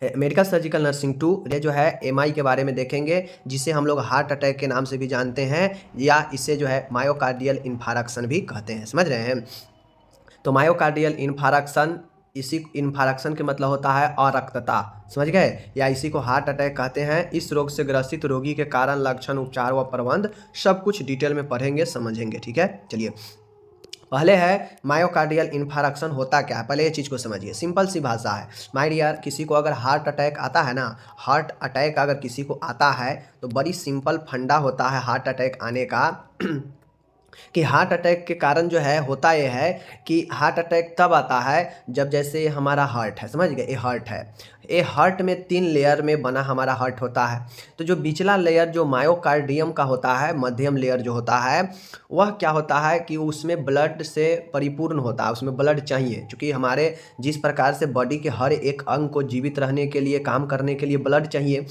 Medical surgical nursing 2 ये जो है एमआई के बारे में देखेंगे, जिसे हम लोग हार्ट अटैक के नाम से भी जानते हैं, या इसे जो है मायोकार्डियल इन्फारक्शन भी कहते हैं। समझ रहे हैं? तो मायोकार्डियल इन्फारक्शन, इसी इन्फारक्शन के मतलब होता है अरक्तता। समझ गए? या इसी को हार्ट अटैक कहते हैं। इस रोग से ग्रसित रोगी के कारण, लक्षण, उपचार व प्रबंध सब कुछ डिटेल में पढ़ेंगे, समझेंगे। ठीक है, चलिए पहले है मायोकार्डियल इन्फारक्शन होता क्या है, पहले ये चीज़ को समझिए। सिंपल सी भाषा है माय डियर, किसी को अगर हार्ट अटैक आता है ना, हार्ट अटैक अगर किसी को आता है तो बड़ी सिंपल फंडा होता है हार्ट अटैक आने का कि हार्ट अटैक के कारण जो है होता ये है कि हार्ट अटैक तब आता है जब, जैसे हमारा हार्ट है, समझ गए, ये हार्ट है, ये हार्ट में 3 लेयर में बना हमारा हार्ट होता है। तो जो पिछला लेयर जो मायोकार्डियम का होता है, मध्यम लेयर जो होता है, वह क्या होता है कि उसमें ब्लड से परिपूर्ण होता है, उसमें ब्लड चाहिए, क्योंकि हमारे जिस प्रकार से बॉडी के हर एक अंग को जीवित रहने के लिए, काम करने के लिए ब्लड चाहिए,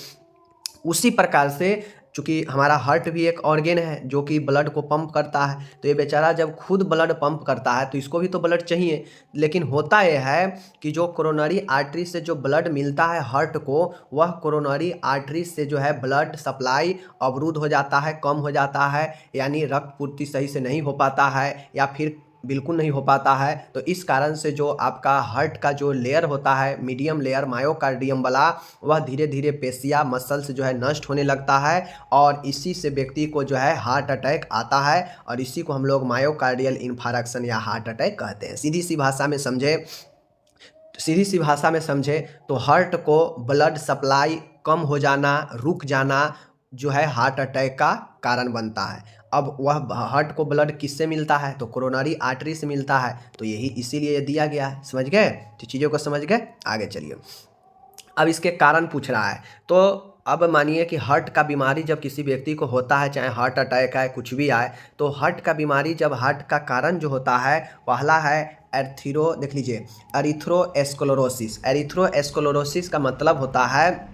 उसी प्रकार से चूँकि हमारा हार्ट भी एक ऑर्गेन है जो कि ब्लड को पंप करता है। तो ये बेचारा जब खुद ब्लड पंप करता है तो इसको भी तो ब्लड चाहिए। लेकिन होता यह है कि जो कोरोनरी आर्टरी से जो ब्लड मिलता है हार्ट को, वह कोरोनरी आर्टरी से जो है ब्लड सप्लाई अवरुद्ध हो जाता है, कम हो जाता है, यानी रक्त पूर्ति सही से नहीं हो पाता है, या फिर बिल्कुल नहीं हो पाता है। तो इस कारण से जो आपका हार्ट का जो लेयर होता है, मीडियम लेयर मायोकार्डियम वाला, वह धीरे धीरे पेशिया मसल्स जो है नष्ट होने लगता है, और इसी से व्यक्ति को जो है हार्ट अटैक आता है, और इसी को हम लोग मायोकार्डियल इन्फारक्शन या हार्ट अटैक कहते हैं। सीधी सी भाषा में समझे तो हार्ट को ब्लड सप्लाई कम हो जाना, रुक जाना, जो है हार्ट अटैक का कारण बनता है। अब वह हार्ट को ब्लड किससे मिलता है, तो कोरोनरी आर्टरी से मिलता है, तो यही इसीलिए दिया गया है। समझ गए? तो चीज़ों को समझ गए, आगे चलिए। अब इसके कारण पूछ रहा है, तो अब मानिए कि हार्ट का बीमारी जब किसी व्यक्ति को होता है, चाहे हार्ट अटैक आए, कुछ भी आए, तो हार्ट का बीमारी जब हार्ट का कारण जो होता है, पहला है देख लीजिए, एरिथ्रोएस्क्लेरोसिस। एरिथ्रोएस्क्लेरोसिस का मतलब होता है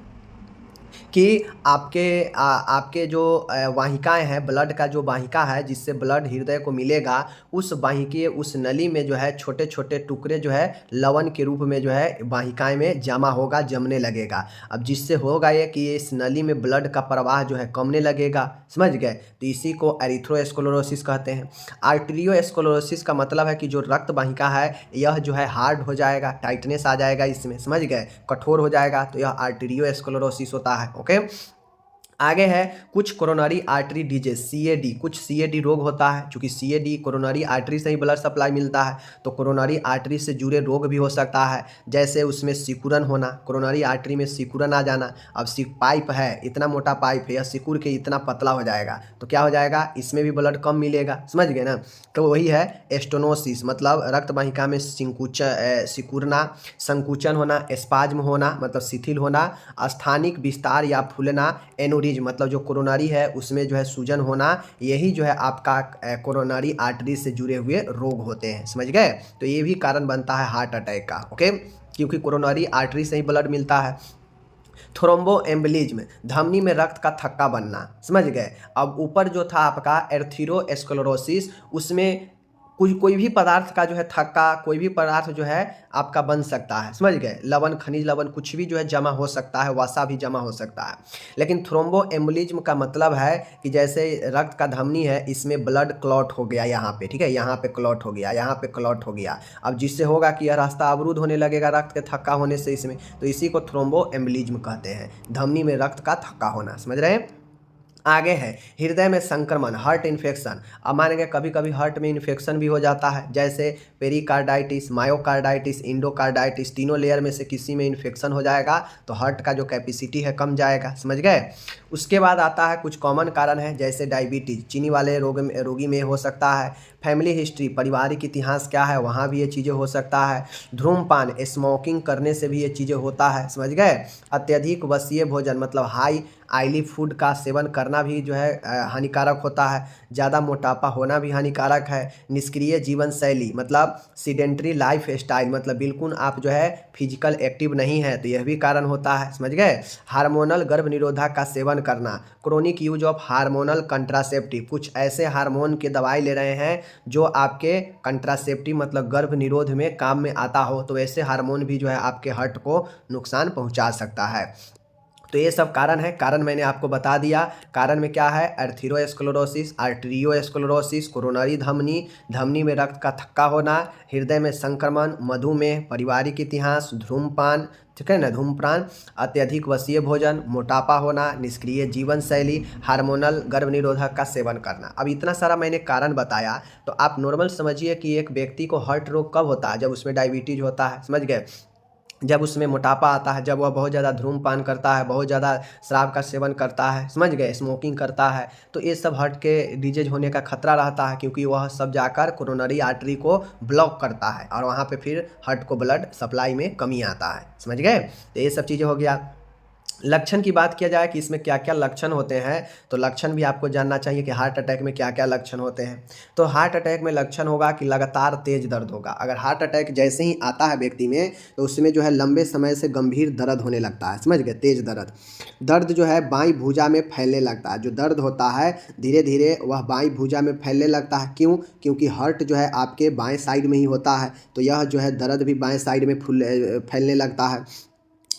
कि आपके जो वाहिकाएं हैं, ब्लड का जो वाहिका है जिससे ब्लड हृदय को मिलेगा, उस वाहिके, उस नली में जो है छोटे छोटे टुकड़े जो है लवण के रूप में जो है वाहिकाएं में जमा होगा, जमने लगेगा। अब जिससे होगा ये कि इस नली में ब्लड का प्रवाह जो है कमने लगेगा। समझ गए? तो इसी को एरिथ्रोएस्क्लेरोसिस कहते हैं। आर्टेरियोस्क्लेरोसिस का मतलब है कि जो रक्त वाहिका है यह जो है हार्ड हो जाएगा, टाइटनेस आ जाएगा इसमें, समझ गए, कठोर हो जाएगा, तो यह आर्टेरियोस्क्लेरोसिस होता है। ओके, आगे है कुछ कोरोनरी आर्टरी डिजीज, सीएडी। कुछ सीएडी रोग होता है, क्योंकि सीएडी कोरोनरी आर्टरी से ही ब्लड सप्लाई मिलता है, तो कोरोनरी आर्टरी से जुड़े रोग भी हो सकता है, जैसे उसमें सिकुड़न होना, कोरोनरी आर्टरी में सिकुड़न आ जाना। अब पाइप है, इतना मोटा पाइप है, यह सिकुड़ के इतना पतला हो जाएगा, तो क्या हो जाएगा, इसमें भी ब्लड कम मिलेगा। समझ गए ना? तो वही है एस्टोनोसिस, मतलब रक्त वाहिका में सिकुड़ना, संकुचन होना, स्पाज्म होना मतलब शिथिल होना, स्थानिक विस्तार या फूलना, मतलब जो कोरोनरी है उसमें जो है सूजन होना, यही जो है आपका कोरोनरी आर्टरी से जुड़े हुए रोग होते हैं। समझ गए? तो ये भी कारण बनता है हार्ट अटैक का। ओके, क्योंकि कोरोनरी आर्टरी से ही ब्लड मिलता है। थ्रोम्बो एम्बोलिज्म, धमनी में रक्त का थक्का बनना। समझ गए? अब ऊपर जो था आपका एर्थीरोस्क्लेरोसिस, उसमें कोई भी पदार्थ का जो है थक्का, कोई भी पदार्थ जो है आपका बन सकता है। समझ गए? लवण, खनिज लवण, कुछ भी जो है जमा हो सकता है, वसा भी जमा हो सकता है। लेकिन थ्रोम्बो एम्बोलिज्म का मतलब है कि जैसे रक्त का धमनी है, इसमें ब्लड क्लॉट हो गया यहाँ पे, ठीक है, यहाँ पे क्लॉट हो गया, यहाँ पे क्लॉट हो गया। अब जिससे होगा कि यह रास्ता अवरुद्ध होने लगेगा रक्त के थक्का होने से इसमें, तो इसी को थ्रोम्बो एम्बोलिज्म कहते हैं, धमनी में रक्त का थक्का होना। समझ रहे हैं? आगे है हृदय में संक्रमण, हार्ट इन्फेक्शन। अब मानेंगे कभी कभी हार्ट में इन्फेक्शन भी हो जाता है, जैसे पेरिकार्डाइटिस, मायोकार्डाइटिस, इंडोकार्डाइटिस, तीनों लेयर में से किसी में इन्फेक्शन हो जाएगा तो हार्ट का जो कैपेसिटी है कम जाएगा। समझ गए? उसके बाद आता है कुछ कॉमन कारण है, जैसे डायबिटीज, चीनी वाले रोगी में हो सकता है। फैमिली हिस्ट्री, पारिवारिक इतिहास क्या है, वहाँ भी ये चीज़ें हो सकता है। धूम्रपान, स्मोकिंग करने से भी ये चीज़ें होता है। समझ गए? अत्यधिक वसीय भोजन, मतलब हाई ऑयली फूड का सेवन करना होना भी जो है हानिकारक होता है। ज़्यादा मोटापा होना भी हानिकारक है। निष्क्रिय जीवन शैली मतलब सीडेंट्री लाइफ स्टाइल मतलब बिल्कुल आप जो है फिजिकल एक्टिव नहीं है, तो यह भी कारण होता है, समझ गए। हार्मोनल गर्भ निरोधक का सेवन करना, chronic use of hormonal contraceptive, कुछ ऐसे हार्मोन के दवाई ले रहे हैं जो आपके कंट्रासेप्टिव मतलब गर्भ निरोध में काम में आता हो, तो ऐसे हार्मोन भी जो है आपके हार्ट को नुकसान पहुंचा सकता है। तो ये सब कारण है। कारण मैंने आपको बता दिया। कारण में क्या है, एर्थीरोस्क्लेरोसिस, आर्टेरियोस्क्लेरोसिस, कोरोनरी धमनी, धमनी में रक्त का थक्का होना, हृदय में संक्रमण, मधुमेह, पारिवारिक इतिहास, धूम्रपान, ठीक है ना, धूम्रपान, अत्यधिक वसीय भोजन, मोटापा होना, निष्क्रिय जीवन शैली, हार्मोनल गर्भ निरोधक का सेवन करना। अब इतना सारा मैंने कारण बताया, तो आप नॉर्मल समझिए कि एक व्यक्ति को हार्ट रोग कब होता है, जब उसमें डायबिटीज होता है, समझ गए, जब उसमें मोटापा आता है, जब वह बहुत ज़्यादा धूम्रपान करता है, बहुत ज़्यादा शराब का सेवन करता है, समझ गए, स्मोकिंग करता है, तो ये सब हार्ट के डिजीज होने का खतरा रहता है, क्योंकि वह सब जाकर कोरोनरी आर्टरी को ब्लॉक करता है और वहाँ पे फिर हार्ट को ब्लड सप्लाई में कमी आता है, समझ गए। तो ये सब चीज़ें हो गया। लक्षण की बात किया जाए कि इसमें क्या क्या लक्षण होते हैं, तो लक्षण भी आपको जानना चाहिए कि हार्ट अटैक में क्या क्या लक्षण होते हैं। तो हार्ट अटैक में लक्षण होगा कि लगातार तेज दर्द होगा। अगर हार्ट अटैक जैसे ही आता है व्यक्ति में, तो उसमें जो है लंबे समय से गंभीर दर्द होने लगता है, समझ गए, तेज दर्द। दर्द जो है बाईं भुजा में फैलने लगता है, जो दर्द होता है धीरे धीरे वह बाईं भुजा में फैलने लगता है। क्यों? क्योंकि हार्ट जो है आपके बाएं साइड में ही होता है, तो यह जो है दर्द भी बाएं साइड में फैलने लगता है।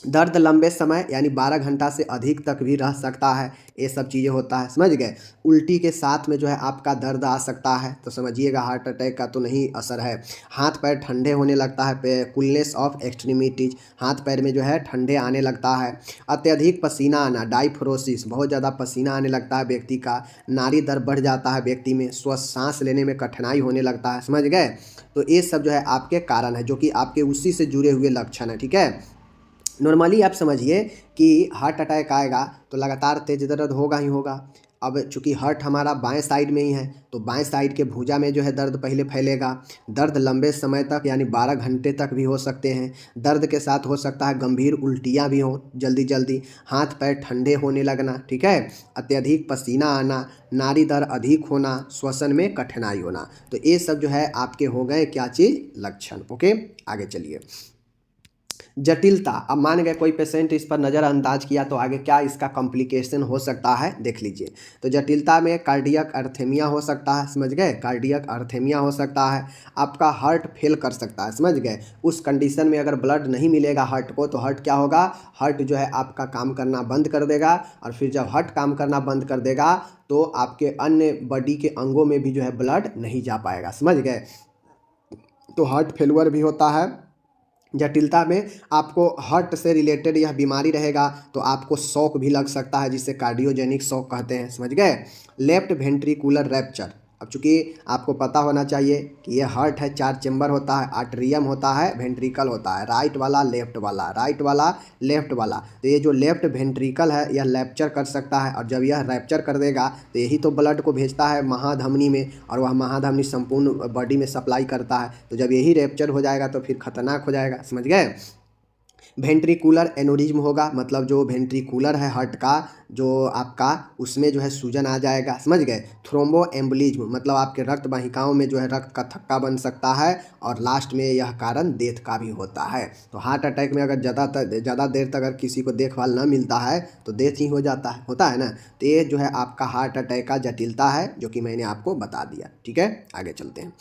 दर्द लंबे समय यानी 12 घंटा से अधिक तक भी रह सकता है, ये सब चीज़ें होता है, समझ गए। उल्टी के साथ में जो है आपका दर्द आ सकता है, तो समझिएगा हार्ट अटैक का तो नहीं असर है। हाथ पैर ठंडे होने लगता है, कूलनेस ऑफ एक्सट्रीमिटीज, हाथ पैर में जो है ठंडे आने लगता है। अत्यधिक पसीना आना, डाइफ्रोसिस, बहुत ज़्यादा पसीना आने लगता है व्यक्ति का। नाड़ी दर बढ़ जाता है व्यक्ति में, सांस लेने में कठिनाई होने लगता है, समझ गए। तो ये सब जो है आपके कारण है, जो कि आपके उसी से जुड़े हुए लक्षण है, ठीक है। नॉर्मली आप समझिए कि हार्ट अटैक आएगा तो लगातार तेज दर्द होगा ही होगा। अब चूंकि हार्ट हमारा बाएं साइड में ही है, तो बाएं साइड के भुजा में जो है दर्द पहले फैलेगा। दर्द लंबे समय तक यानी 12 घंटे तक भी हो सकते हैं। दर्द के साथ हो सकता है गंभीर उल्टियाँ भी हों जल्दी जल्दी, हाथ पैर ठंडे होने लगना, ठीक है, अत्यधिक पसीना आना, नाड़ी दर अधिक होना, श्वसन में कठिनाई होना। तो ये सब जो है आपके हो गए क्या चीज़, लक्षण। ओके, आगे चलिए। जटिलता, अब मान गए कोई पेशेंट इस पर नज़रअंदाज किया, तो आगे क्या इसका कॉम्प्लिकेशन हो सकता है, देख लीजिए। तो जटिलता में कार्डियक अर्थेमिया हो सकता है, समझ गए, कार्डियक अर्थेमिया हो सकता है। आपका हार्ट फेल कर सकता है, समझ गए। उस कंडीशन में अगर ब्लड नहीं मिलेगा हार्ट को, तो हार्ट क्या होगा, हार्ट जो है आपका काम करना बंद कर देगा, और फिर जब हार्ट काम करना बंद कर देगा तो आपके अन्य बॉडी के अंगों में भी जो है ब्लड नहीं जा पाएगा, समझ गए। तो हार्ट फेलुअर भी होता है। जटिलता में आपको हार्ट से रिलेटेड यह बीमारी रहेगा, तो आपको शॉक भी लग सकता है, जिसे कार्डियोजेनिक शॉक कहते हैं, समझ गए। लेफ्ट वेंट्रिकुलर रैप्चर, अब चूंकि आपको पता होना चाहिए कि ये हार्ट है, 4 चेम्बर होता है, आर्टरियम होता है, वेंट्रिकल होता है, राइट वाला लेफ्ट वाला, राइट वाला लेफ्ट वाला। तो ये जो लेफ्ट वेंट्रिकल है यह रैप्चर कर सकता है, और जब यह रैप्चर कर देगा तो यही तो ब्लड को भेजता है महाधमनी में, और वह महाधमनी संपूर्ण बॉडी में सप्लाई करता है। तो जब यही रैप्चर हो जाएगा तो फिर खतरनाक हो जाएगा, समझ गए। वेंट्रिकुलर एनोरिज्म होगा, मतलब जो वेंट्रिकुलर है हार्ट का जो आपका, उसमें जो है सूजन आ जाएगा, समझ गए। थ्रोम्बो एम्बोलिज्म, मतलब आपके रक्त वाहिकाओं में जो है रक्त का थक्का बन सकता है, और लास्ट में यह कारण डेथ का भी होता है। तो हार्ट अटैक में अगर ज़्यादा देर तक अगर किसी को देखभाल न मिलता है तो डेथ ही हो जाता है, होता है ना। तो ये जो है आपका हार्ट अटैक का जटिलता है, जो कि मैंने आपको बता दिया, ठीक है। आगे चलते हैं।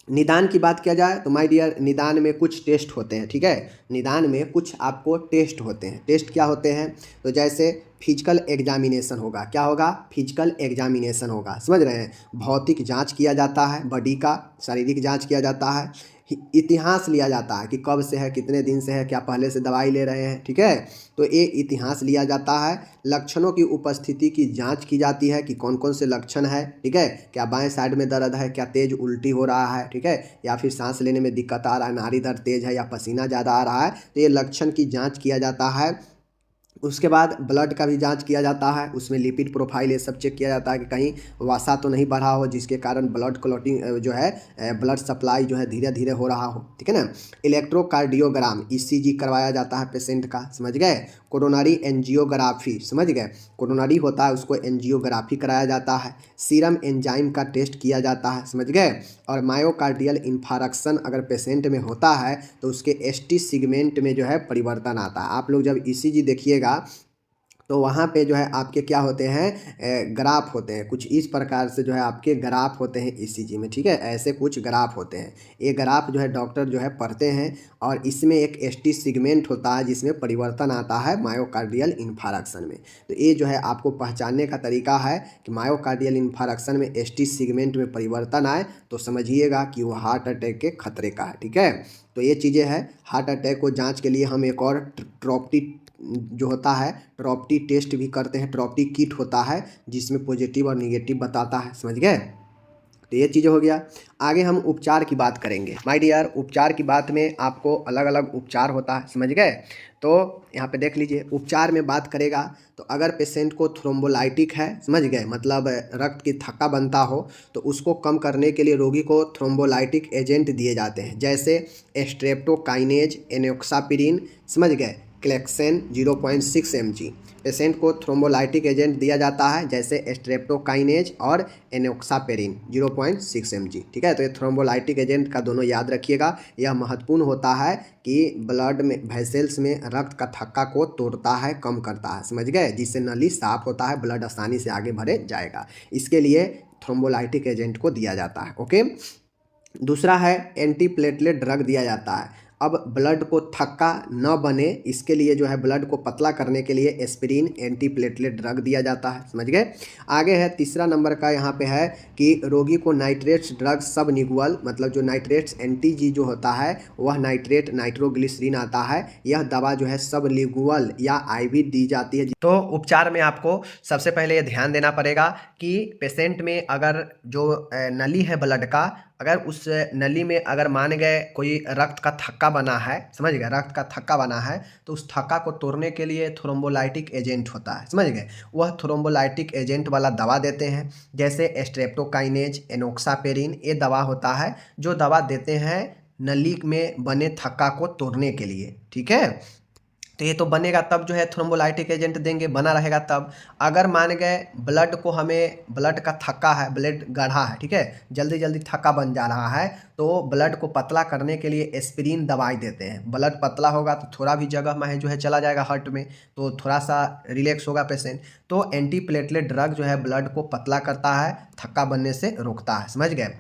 निदान की बात किया जाए तो माय डियर, निदान में कुछ टेस्ट होते हैं, ठीक है। निदान में कुछ आपको टेस्ट होते हैं। टेस्ट क्या होते हैं, तो जैसे फिजिकल एग्जामिनेशन होगा, क्या होगा, फिजिकल एग्जामिनेशन होगा, समझ रहे हैं। भौतिक जांच किया जाता है, बॉडी का शारीरिक जांच किया जाता है। इतिहास लिया जाता है कि कब से है, कितने दिन से है, क्या पहले से दवाई ले रहे हैं, ठीक है। तो ये इतिहास लिया जाता है। लक्षणों की उपस्थिति की जांच की जाती है कि कौन कौन से लक्षण है, ठीक है। क्या बाएं साइड में दर्द है, क्या तेज उल्टी हो रहा है, ठीक है, या फिर सांस लेने में दिक्कत आ रहा है, नाड़ी दर तेज है, या पसीना ज़्यादा आ रहा है, तो ये लक्षण की जाँच किया जाता है। उसके बाद ब्लड का भी जांच किया जाता है, उसमें लिपिड प्रोफाइल ये सब चेक किया जाता है कि कहीं वसा तो नहीं बढ़ा हो जिसके कारण ब्लड क्लॉटिंग जो है ब्लड सप्लाई जो है धीरे धीरे हो रहा हो, ठीक है ना। इलेक्ट्रोकार्डियोग्राम ईसीजी करवाया जाता है पेशेंट का, समझ गए। कोरोनरी एंजियोग्राफी, समझ गए, कोरोनरी होता है उसको एंजियोग्राफी कराया जाता है। सीरम एंजाइम का टेस्ट किया जाता है, समझ गए। और मायोकार्डियल इन्फारक्शन अगर पेशेंट में होता है तो उसके एसटी सेगमेंट में जो है परिवर्तन आता है। आप लोग जब ईसीजी देखिएगा तो वहाँ पे जो है आपके क्या होते हैं, ग्राफ होते हैं कुछ इस प्रकार से जो है आपके ग्राफ होते हैं ईसीजी में, ठीक है, ऐसे कुछ ग्राफ होते हैं। ये ग्राफ जो है डॉक्टर जो है पढ़ते हैं और इसमें एक एसटी सेगमेंट होता है जिसमें परिवर्तन आता है मायोकार्डियल इन्फारक्शन में। तो ये जो है आपको पहचानने का तरीका है कि मायोकार्डियल इन्फारक्शन में एसटी सेगमेंट में परिवर्तन आए तो समझिएगा कि वो हार्ट अटैक के खतरे का है, ठीक है। तो ये चीज़ें हैं। हार्ट अटैक को जाँच के लिए हम एक और ट्रॉप्टी जो होता है ट्रॉप्टी टेस्ट भी करते हैं, ट्रॉप्टी किट होता है जिसमें पॉजिटिव और निगेटिव बताता है, समझ गए। तो ये चीज़ हो गया। आगे हम उपचार की बात करेंगे माय डियर। उपचार की बात में आपको अलग अलग उपचार होता है, समझ गए। तो यहाँ पे देख लीजिए, उपचार में बात करेगा तो अगर पेशेंट को थ्रोम्बोलाइटिक है, समझ गए, मतलब रक्त की थक्का बनता हो तो उसको कम करने के लिए रोगी को थ्रोम्बोलाइटिक एजेंट दिए जाते हैं, जैसे स्ट्रेप्टोकाइनेज, एनोक्सापिरिन, समझ गए, क्लेक्सेन 0.6 mg। पेशेंट को थ्रोम्बोलाइटिक एजेंट दिया जाता है जैसे स्ट्रेप्टोकाइनेज और एनोक्सापेरिन 0.6 mg, ठीक है। तो ये थ्रोम्बोलाइटिक एजेंट का दोनों याद रखिएगा। यह महत्वपूर्ण होता है कि ब्लड में वेसल्स में रक्त का थक्का को तोड़ता है, कम करता है, समझ गए, जिससे नली साफ होता है, ब्लड आसानी से आगे बढ़े जाएगा। इसके लिए थ्रोम्बोलाइटिक एजेंट को दिया जाता है, ओके। दूसरा है एंटी प्लेटलेट ड्रग दिया जाता है। अब ब्लड को थक्का न बने इसके लिए जो है ब्लड को पतला करने के लिए एस्पिरिन एंटी प्लेटलेट ड्रग दिया जाता है, समझ गए। आगे है तीसरा नंबर का, यहाँ पे है कि रोगी को नाइट्रेट्स ड्रग सब निगुअल, मतलब जो नाइट्रेट्स एंटीजी जो होता है वह नाइट्रेट नाइट्रोग्लिसरीन आता है, यह दवा जो है सब लिगुअल या आईवी दी जाती है। तो उपचार में आपको सबसे पहले ये ध्यान देना पड़ेगा कि पेशेंट में अगर जो नली है ब्लड का, अगर उस नली में अगर मान गए कोई रक्त का थक्का बना है, समझ गए, रक्त का थक्का बना है तो उस थक्का को तोड़ने के लिए थ्रोम्बोलाइटिक एजेंट होता है, समझ गए। वह थ्रोम्बोलाइटिक एजेंट वाला दवा देते हैं जैसे स्ट्रेप्टोकाइनेज, एनोक्सापेरिन, ये दवा होता है जो दवा देते हैं नली में बने थक्का को तोड़ने के लिए, ठीक है। तो ये तो बनेगा तब जो है थ्रोम्बोलाइटिक एजेंट देंगे, बना रहेगा तब। अगर मान गए ब्लड को हमें ब्लड का थक्का है, ब्लड गाढ़ा है, ठीक है, जल्दी जल्दी थक्का बन जा रहा है, तो ब्लड को पतला करने के लिए एस्पिरिन दवाई देते हैं। ब्लड पतला होगा तो थोड़ा भी जगह में जो है चला जाएगा हार्ट में, तो थोड़ा सा रिलैक्स होगा पेशेंट। तो एंटी प्लेटलेट ड्रग जो है ब्लड को पतला करता है, थक्का बनने से रोकता है, समझ गए।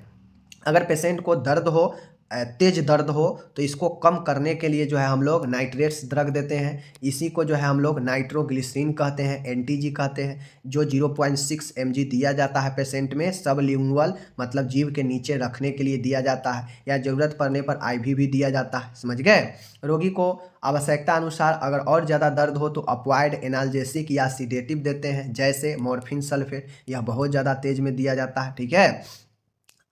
अगर पेशेंट को दर्द हो, तेज दर्द हो, तो इसको कम करने के लिए जो है हम लोग नाइट्रेट्स ड्रग देते हैं। इसी को जो है हम लोग नाइट्रोग्लिसरीन कहते हैं, एंटीजी कहते हैं, जो 0.6 mg दिया जाता है पेशेंट में, सबलिंगुअल, मतलब जीभ के नीचे रखने के लिए दिया जाता है, या ज़रूरत पड़ने पर आईवी भी दिया जाता है, समझ गए। रोगी को आवश्यकता अनुसार अगर और ज़्यादा दर्द हो तो अपवाइड एनाल्जेसिक या सीडेटिव देते हैं जैसे मॉर्फिन सल्फेट, यह बहुत ज़्यादा तेज में दिया जाता है, ठीक है।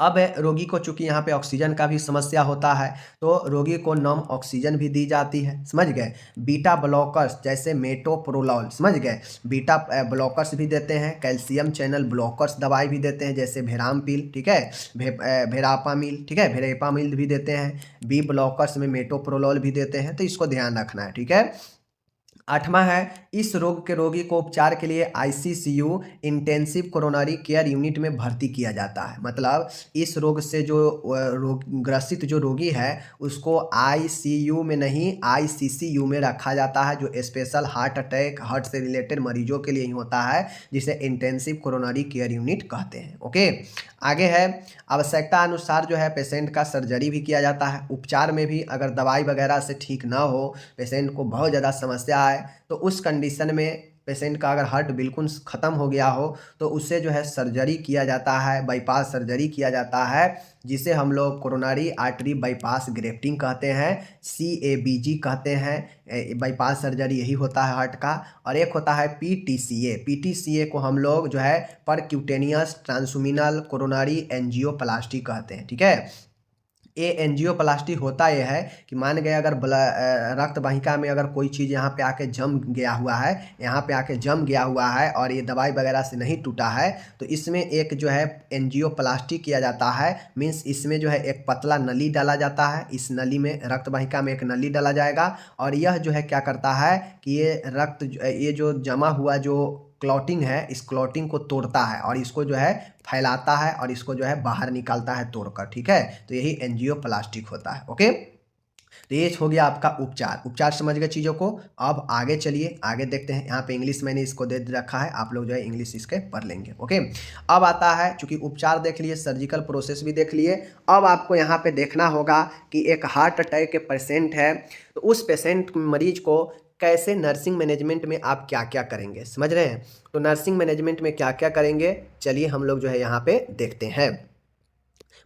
अब रोगी को चूंकि यहाँ पे ऑक्सीजन का भी समस्या होता है तो रोगी को नम ऑक्सीजन भी दी जाती है, समझ गए। बीटा ब्लॉकर्स जैसे मेटोप्रोलॉल, समझ गए, बीटा ब्लॉकर्स भी देते हैं। कैल्शियम चैनल ब्लॉकर्स दवाई भी देते हैं जैसे वेरामपिल, ठीक है, वेरापामिल, ठीक है, वेरेपामिल भी देते हैं। बी ब्लॉकर्स में मेटोप्रोलॉल भी देते हैं, तो इसको ध्यान रखना है, ठीक है। आठवां है, इस रोग के रोगी को उपचार के लिए ICCU intensive coronary care unit में भर्ती किया जाता है। मतलब इस रोग से जो ग्रसित जो रोगी है उसको आईसीयू में नहीं आईसीसीयू में रखा जाता है, जो स्पेशल हार्ट अटैक, हार्ट से रिलेटेड मरीजों के लिए ही होता है, जिसे इंटेंसिव कोरोनरी केयर यूनिट कहते हैं, ओके। आगे है, आवश्यकता अनुसार जो है पेशेंट का सर्जरी भी किया जाता है। उपचार में भी अगर दवाई वगैरह से ठीक ना हो, पेशेंट को बहुत ज़्यादा समस्या है, तो उस कंडीशन में पेशेंट का अगर हार्ट बिल्कुल ख़त्म हो गया हो तो उससे जो है सर्जरी किया जाता है, बाईपास सर्जरी किया जाता है, जिसे हम लोग कोरोनरी आर्टरी बाईपास ग्रेफ्टिंग कहते हैं, CABG कहते हैं। बाईपास सर्जरी यही होता है हार्ट का। और एक होता है PTCA को हम लोग जो है परक्यूटेनियस ट्रांसल्यूमिनल कोरोनरी एंजियोप्लास्टी कहते हैं, ठीक है। ये एंजियोप्लास्टी होता ये है कि मान गए अगर रक्त वाहिका में अगर कोई चीज़ यहाँ पे आके जम गया हुआ है, यहाँ पे आके जम गया हुआ है और ये दवाई वगैरह से नहीं टूटा है, तो इसमें एक जो है एंजियोप्लास्टी किया जाता है। मीन्स इसमें जो है एक पतला नली डाला जाता है, इस नली में रक्त वाहिका में एक नली डाला जाएगा और यह जो है क्या करता है कि ये जो जमा हुआ जो क्लॉटिंग है, इस क्लॉटिंग को तोड़ता है और इसको जो है फैलाता है और इसको जो है बाहर निकालता है तोड़कर। ठीक है, तो यही एंजियोप्लास्टिक होता है। ओके, तो ये हो गया आपका उपचार समझ गए चीज़ों को। अब आगे चलिए, आगे देखते हैं। यहाँ पे इंग्लिश मैंने इसको दे रखा है, आप लोग जो है इंग्लिश इसके पढ़ लेंगे। ओके, अब आता है, चूंकि उपचार देख लिए, सर्जिकल प्रोसेस भी देख लिए, अब आपको यहाँ पे देखना होगा कि एक हार्ट अटैक के पेशेंट है, तो उस पेशेंट मरीज को कैसे नर्सिंग मैनेजमेंट में आप क्या क्या करेंगे, समझ रहे हैं। तो नर्सिंग मैनेजमेंट में क्या क्या करेंगे, चलिए हम लोग जो है यहाँ पे देखते हैं।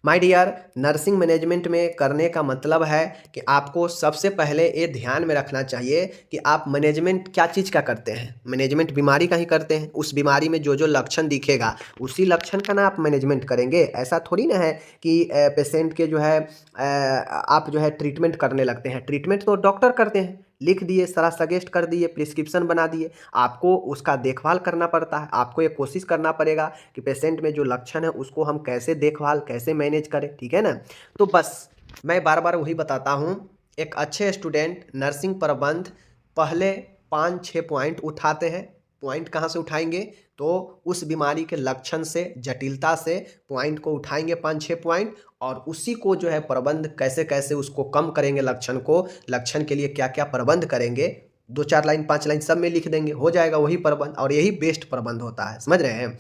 माय डियर, नर्सिंग मैनेजमेंट में करने का मतलब है कि आपको सबसे पहले ये ध्यान में रखना चाहिए कि आप मैनेजमेंट क्या चीज़ का करते हैं। मैनेजमेंट बीमारी का ही करते हैं, उस बीमारी में जो जो लक्षण दिखेगा उसी लक्षण का ना आप मैनेजमेंट करेंगे। ऐसा थोड़ी ना है कि पेशेंट के जो है आप जो है ट्रीटमेंट करने लगते हैं। ट्रीटमेंट तो डॉक्टर करते हैं, लिख दिए, सारा सजेस्ट कर दिए, प्रिस्क्रिप्शन बना दिए, आपको उसका देखभाल करना पड़ता है। आपको ये कोशिश करना पड़ेगा कि पेशेंट में जो लक्षण है उसको हम कैसे देखभाल, कैसे मैनेज करें। ठीक है ना। तो बस मैं बार बार वही बताता हूँ, एक अच्छे स्टूडेंट नर्सिंग प्रबंध पहले 5-6 पॉइंट उठाते हैं। पॉइंट कहाँ से उठाएंगे, तो उस बीमारी के लक्षण से, जटिलता से पॉइंट को उठाएंगे 5-6 पॉइंट, और उसी को जो है प्रबंध कैसे कैसे उसको कम करेंगे, लक्षण को, लक्षण के लिए क्या क्या प्रबंध करेंगे, 2-4 लाइन 5 लाइन सब में लिख देंगे, हो जाएगा वही प्रबंध। और यही बेस्ट प्रबंध होता है, समझ रहे हैं।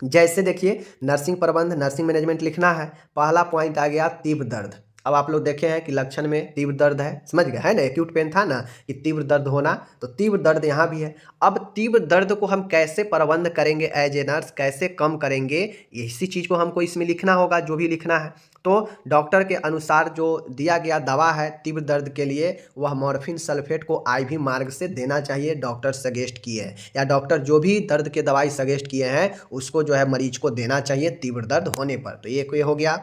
जैसे देखिए, नर्सिंग प्रबंध, नर्सिंग मैनेजमेंट लिखना है, पहला पॉइंट आ गया तीव्र दर्द। अब आप लोग देखे हैं कि लक्षण में तीव्र दर्द है, समझ गए, है ना। एक्यूट पेन था ना कि तीव्र दर्द होना, तो तीव्र दर्द यहाँ भी है। अब तीव्र दर्द को हम कैसे प्रबंध करेंगे एज ए नर्स, कैसे कम करेंगे, इसी चीज़ को हमको इसमें लिखना होगा, जो भी लिखना है। तो डॉक्टर के अनुसार जो दिया गया दवा है तीव्र दर्द के लिए, वह मॉर्फिन सल्फेट को आईवी मार्ग से देना चाहिए, डॉक्टर सजेस्ट किए हैं, या डॉक्टर जो भी दर्द के दवाई सजेस्ट किए हैं उसको जो है मरीज को देना चाहिए तीव्र दर्द होने पर। तो ये हो गया।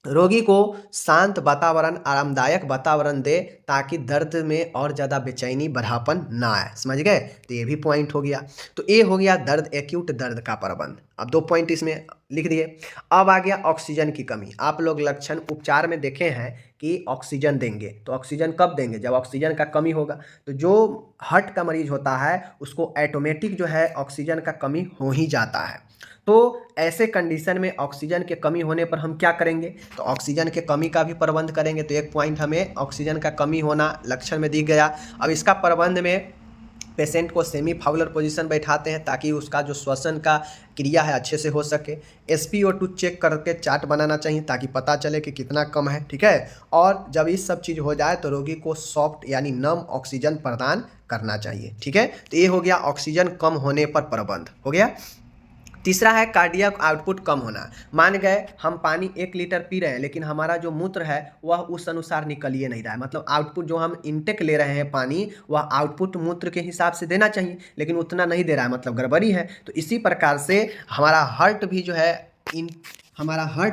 रोगी को शांत वातावरण, आरामदायक वातावरण दे ताकि दर्द में और ज़्यादा बेचैनी, बढ़ापन ना आए, समझ गए। तो ये भी पॉइंट हो गया। तो ये हो गया दर्द, एक्यूट दर्द का प्रबंध। अब 2 पॉइंट इसमें लिख दिए। अब आ गया ऑक्सीजन की कमी। आप लोग लक्षण उपचार में देखे हैं कि ऑक्सीजन देंगे, तो ऑक्सीजन कब देंगे, जब ऑक्सीजन का कमी होगा। तो जो हार्ट का मरीज होता है उसको ऑटोमेटिक जो है ऑक्सीजन का कमी हो ही जाता है। तो ऐसे कंडीशन में ऑक्सीजन के कमी होने पर हम क्या करेंगे, तो ऑक्सीजन के कमी का भी प्रबंध करेंगे। तो एक पॉइंट हमें ऑक्सीजन का कमी होना लक्षण में दिख गया। अब इसका प्रबंध में पेशेंट को सेमी फाउलर पोजीशन बैठाते हैं ताकि उसका जो श्वसन का क्रिया है अच्छे से हो सके। SpO2 चेक करके चार्ट बनाना चाहिए ताकि पता चले कि कितना कम है। ठीक है, और जब इस सब चीज़ हो जाए तो रोगी को सॉफ्ट यानी नम ऑक्सीजन प्रदान करना चाहिए। ठीक है, तो ये हो गया ऑक्सीजन कम होने पर प्रबंध हो गया। तीसरा है कार्डियक आउटपुट कम होना। मान गए हम पानी 1 लीटर पी रहे हैं लेकिन हमारा जो मूत्र है वह उस अनुसार निकल ही नहीं रहा है, मतलब आउटपुट जो हम इनटेक ले रहे हैं पानी, वह आउटपुट मूत्र के हिसाब से देना चाहिए लेकिन उतना नहीं दे रहा है, मतलब गड़बड़ी है। तो इसी प्रकार से हमारा हार्ट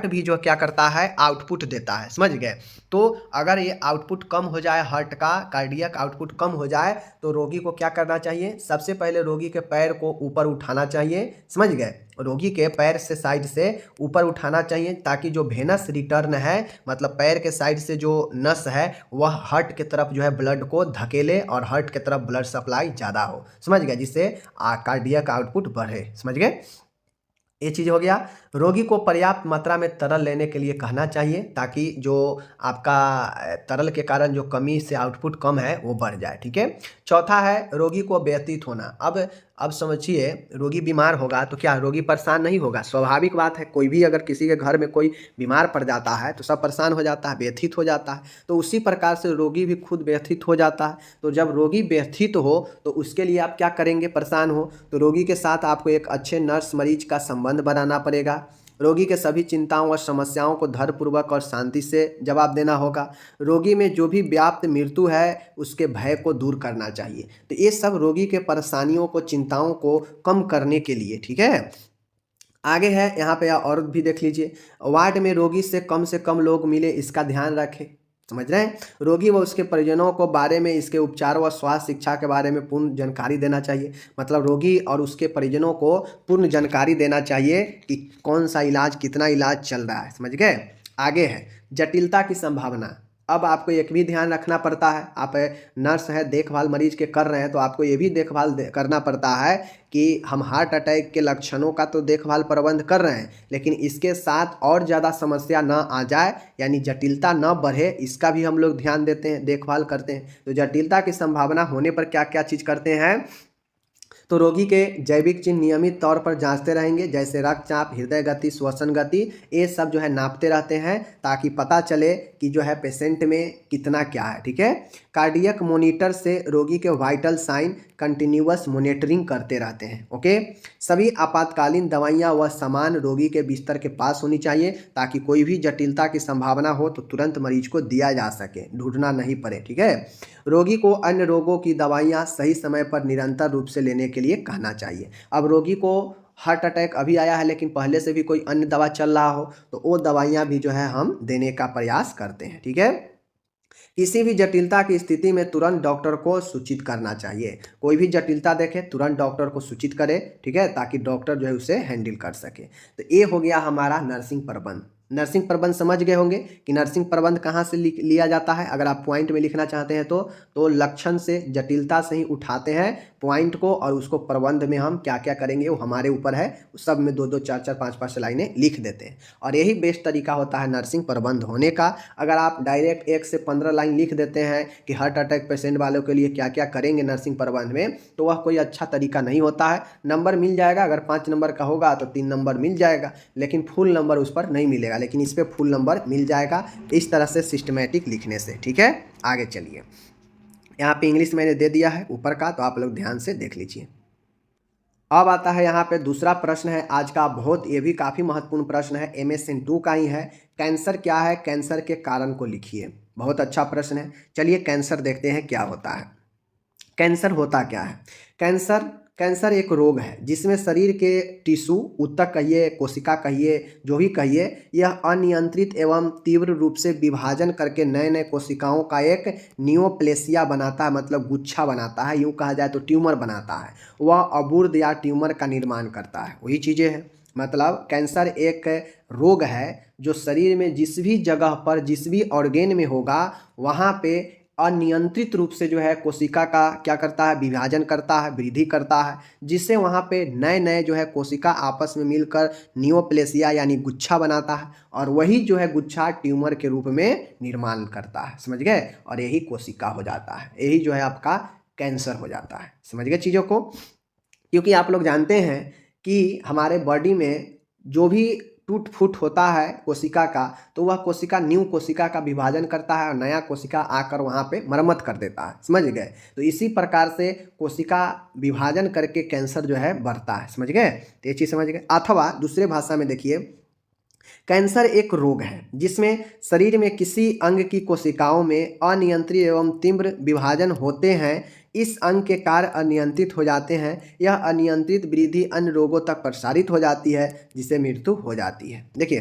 भी जो क्या करता है, आउटपुट देता है, समझ गए। तो अगर ये आउटपुट कम हो जाए, हार्ट का कार्डियक आउटपुट कम हो जाए, तो रोगी को क्या करना चाहिए, सबसे पहले रोगी के पैर को ऊपर उठाना चाहिए, समझ गए। रोगी के पैर से साइड से ऊपर उठाना चाहिए ताकि जो वेनस रिटर्न है, मतलब पैर के साइड से जो नस है वह हार्ट के तरफ जो है ब्लड को धकेले और हार्ट के तरफ ब्लड सप्लाई ज़्यादा हो, समझ गए, जिससे कार्डियक आउटपुट बढ़े, समझ गए। ये चीज़ हो गया। रोगी को पर्याप्त मात्रा में तरल लेने के लिए कहना चाहिए ताकि जो आपका तरल के कारण जो कमी से आउटपुट कम है वो बढ़ जाए। ठीक है। चौथा है रोगी को व्यतीत होना। अब समझिए, रोगी बीमार होगा तो क्या रोगी परेशान नहीं होगा, स्वाभाविक बात है। कोई भी अगर किसी के घर में कोई बीमार पड़ जाता है तो सब परेशान हो जाता है, व्यथित हो जाता है। तो उसी प्रकार से रोगी भी खुद व्यथित हो जाता है। तो जब रोगी व्यथित हो तो उसके लिए आप क्या करेंगे, परेशान हो तो रोगी के साथ आपको एक अच्छे नर्स मरीज का संबंध बनाना पड़ेगा। रोगी के सभी चिंताओं और समस्याओं को धैर्यपूर्वक और शांति से जवाब देना होगा। रोगी में जो भी व्याप्त मृत्यु है उसके भय को दूर करना चाहिए। तो ये सब रोगी के परेशानियों को, चिंताओं को कम करने के लिए, ठीक है। आगे है यहाँ पे और भी देख लीजिए, वार्ड में रोगी से कम लोग मिले, इसका ध्यान रखें। समझ रहे हैं, रोगी व उसके परिजनों को बारे में इसके उपचार व स्वास्थ्य शिक्षा के बारे में पूर्ण जानकारी देना चाहिए। मतलब रोगी और उसके परिजनों को पूर्ण जानकारी देना चाहिए कि कौन सा इलाज, कितना इलाज चल रहा है। समझ गए। आगे है जटिलता की संभावना। अब आपको एक भी ध्यान रखना पड़ता है, आप नर्स हैं, देखभाल मरीज के कर रहे हैं, तो आपको ये भी देखभाल करना पड़ता है कि हम हार्ट अटैक के लक्षणों का तो देखभाल प्रबंध कर रहे हैं, लेकिन इसके साथ और ज़्यादा समस्या ना आ जाए, यानी जटिलता ना बढ़े, इसका भी हम लोग ध्यान देते हैं, देखभाल करते हैं। तो जटिलता की संभावना होने पर क्या क्या चीज़ करते हैं, तो रोगी के जैविक चिन्ह नियमित तौर पर जांचते रहेंगे, जैसे रक्तचाप, हृदय गति, श्वसन गति, ये सब जो है नापते रहते हैं ताकि पता चले कि जो है पेशेंट में कितना क्या है। ठीक है। कार्डियक मॉनिटर से रोगी के वाइटल साइन कंटिन्यूअस मॉनिटरिंग करते रहते हैं। ओके। सभी आपातकालीन दवाइयाँ व सामान रोगी के बिस्तर के पास होनी चाहिए ताकि कोई भी जटिलता की संभावना हो तो तुरंत मरीज को दिया जा सके, ढूंढना नहीं पड़े। ठीक है। रोगी को अन्य रोगों की दवाइयाँ सही समय पर निरंतर रूप से लेने के लिए कहना चाहिए। अब रोगी को हार्ट अटैक अभी आया है लेकिन पहले से भी कोई अन्य दवा चल रहा हो तो वो दवाइयाँ भी जो है हम देने का प्रयास करते हैं। ठीक है। किसी भी जटिलता की स्थिति में तुरंत डॉक्टर को सूचित करना चाहिए। कोई भी जटिलता देखे तुरंत डॉक्टर को सूचित करे। ठीक है, ताकि डॉक्टर जो है उसे हैंडल कर सके। तो ये हो गया हमारा नर्सिंग प्रबंध। नर्सिंग प्रबंध समझ गए होंगे कि नर्सिंग प्रबंध कहाँ से लिया जाता है। अगर आप पॉइंट में लिखना चाहते हैं तो लक्षण से, जटिलता से ही उठाते हैं पॉइंट को, और उसको प्रबंध में हम क्या क्या करेंगे वो हमारे ऊपर है। उस सब में 2-2, 4-4, 5-5 लाइनें लिख देते हैं, और यही बेस्ट तरीका होता है नर्सिंग प्रबंध होने का। अगर आप डायरेक्ट 1 से 15 लाइन लिख देते हैं कि हार्ट अटैक पेशेंट वालों के लिए क्या क्या करेंगे नर्सिंग प्रबंध में, तो वह कोई अच्छा तरीका नहीं होता है। नंबर मिल जाएगा, अगर 5 नंबर का होगा तो 3 नंबर मिल जाएगा, लेकिन फुल नंबर उस पर नहीं मिलेगा, लेकिन इस पर फुल नंबर मिल जाएगा इस तरह से सिस्टमेटिक लिखने से। ठीक है। आगे चलिए, यहाँ पे इंग्लिश मैंने दे दिया है ऊपर का, तो आप लोग ध्यान से देख लीजिए। अब आता है यहाँ पे दूसरा प्रश्न है आज का, बहुत ये भी काफ़ी महत्वपूर्ण प्रश्न है, MSN 2 का ही है। कैंसर क्या है, कैंसर के कारण को लिखिए। बहुत अच्छा प्रश्न है। चलिए कैंसर देखते हैं क्या होता है। कैंसर होता क्या है। कैंसर एक रोग है जिसमें शरीर के टिश्यू, ऊतक कहिए, कोशिका कहिए, जो भी कहिए, यह अनियंत्रित एवं तीव्र रूप से विभाजन करके नए नए कोशिकाओं का एक नियोप्लेसिया बनाता है, मतलब गुच्छा बनाता है, यूँ कहा जाए तो ट्यूमर बनाता है। वह अबूर्द या ट्यूमर का निर्माण करता है, वही चीज़ें हैं। मतलब कैंसर एक रोग है जो शरीर में जिस भी जगह पर, जिस भी ऑर्गेन में होगा, वहाँ पे अनियंत्रित रूप से जो है कोशिका का क्या करता है, विभाजन करता है, वृद्धि करता है, जिससे वहाँ पे नए नए जो है कोशिका आपस में मिलकर नियोप्लेसिया यानी गुच्छा बनाता है, और वही जो है गुच्छा ट्यूमर के रूप में निर्माण करता है। समझ गए। और यही कोशिका हो जाता है, यही जो है आपका कैंसर हो जाता है। समझ गए चीज़ों को। क्योंकि आप लोग जानते हैं कि हमारे बॉडी में जो भी टूट फूट होता है कोशिका का, तो वह कोशिका न्यू कोशिका का विभाजन करता है और नया कोशिका आकर वहाँ पे मरम्मत कर देता है। समझ गए। तो इसी प्रकार से कोशिका विभाजन करके कैंसर जो है बढ़ता है। समझ गए। तो ये चीज़ समझ गए। अथवा दूसरे भाषा में देखिए, कैंसर एक रोग है जिसमें शरीर में किसी अंग की कोशिकाओं में अनियंत्रित एवं तीव्र विभाजन होते हैं। इस अंग के कार्य अनियंत्रित हो जाते हैं। यह अनियंत्रित वृद्धि अन्य रोगों तक प्रसारित हो जाती है, जिससे मृत्यु हो जाती है। देखिए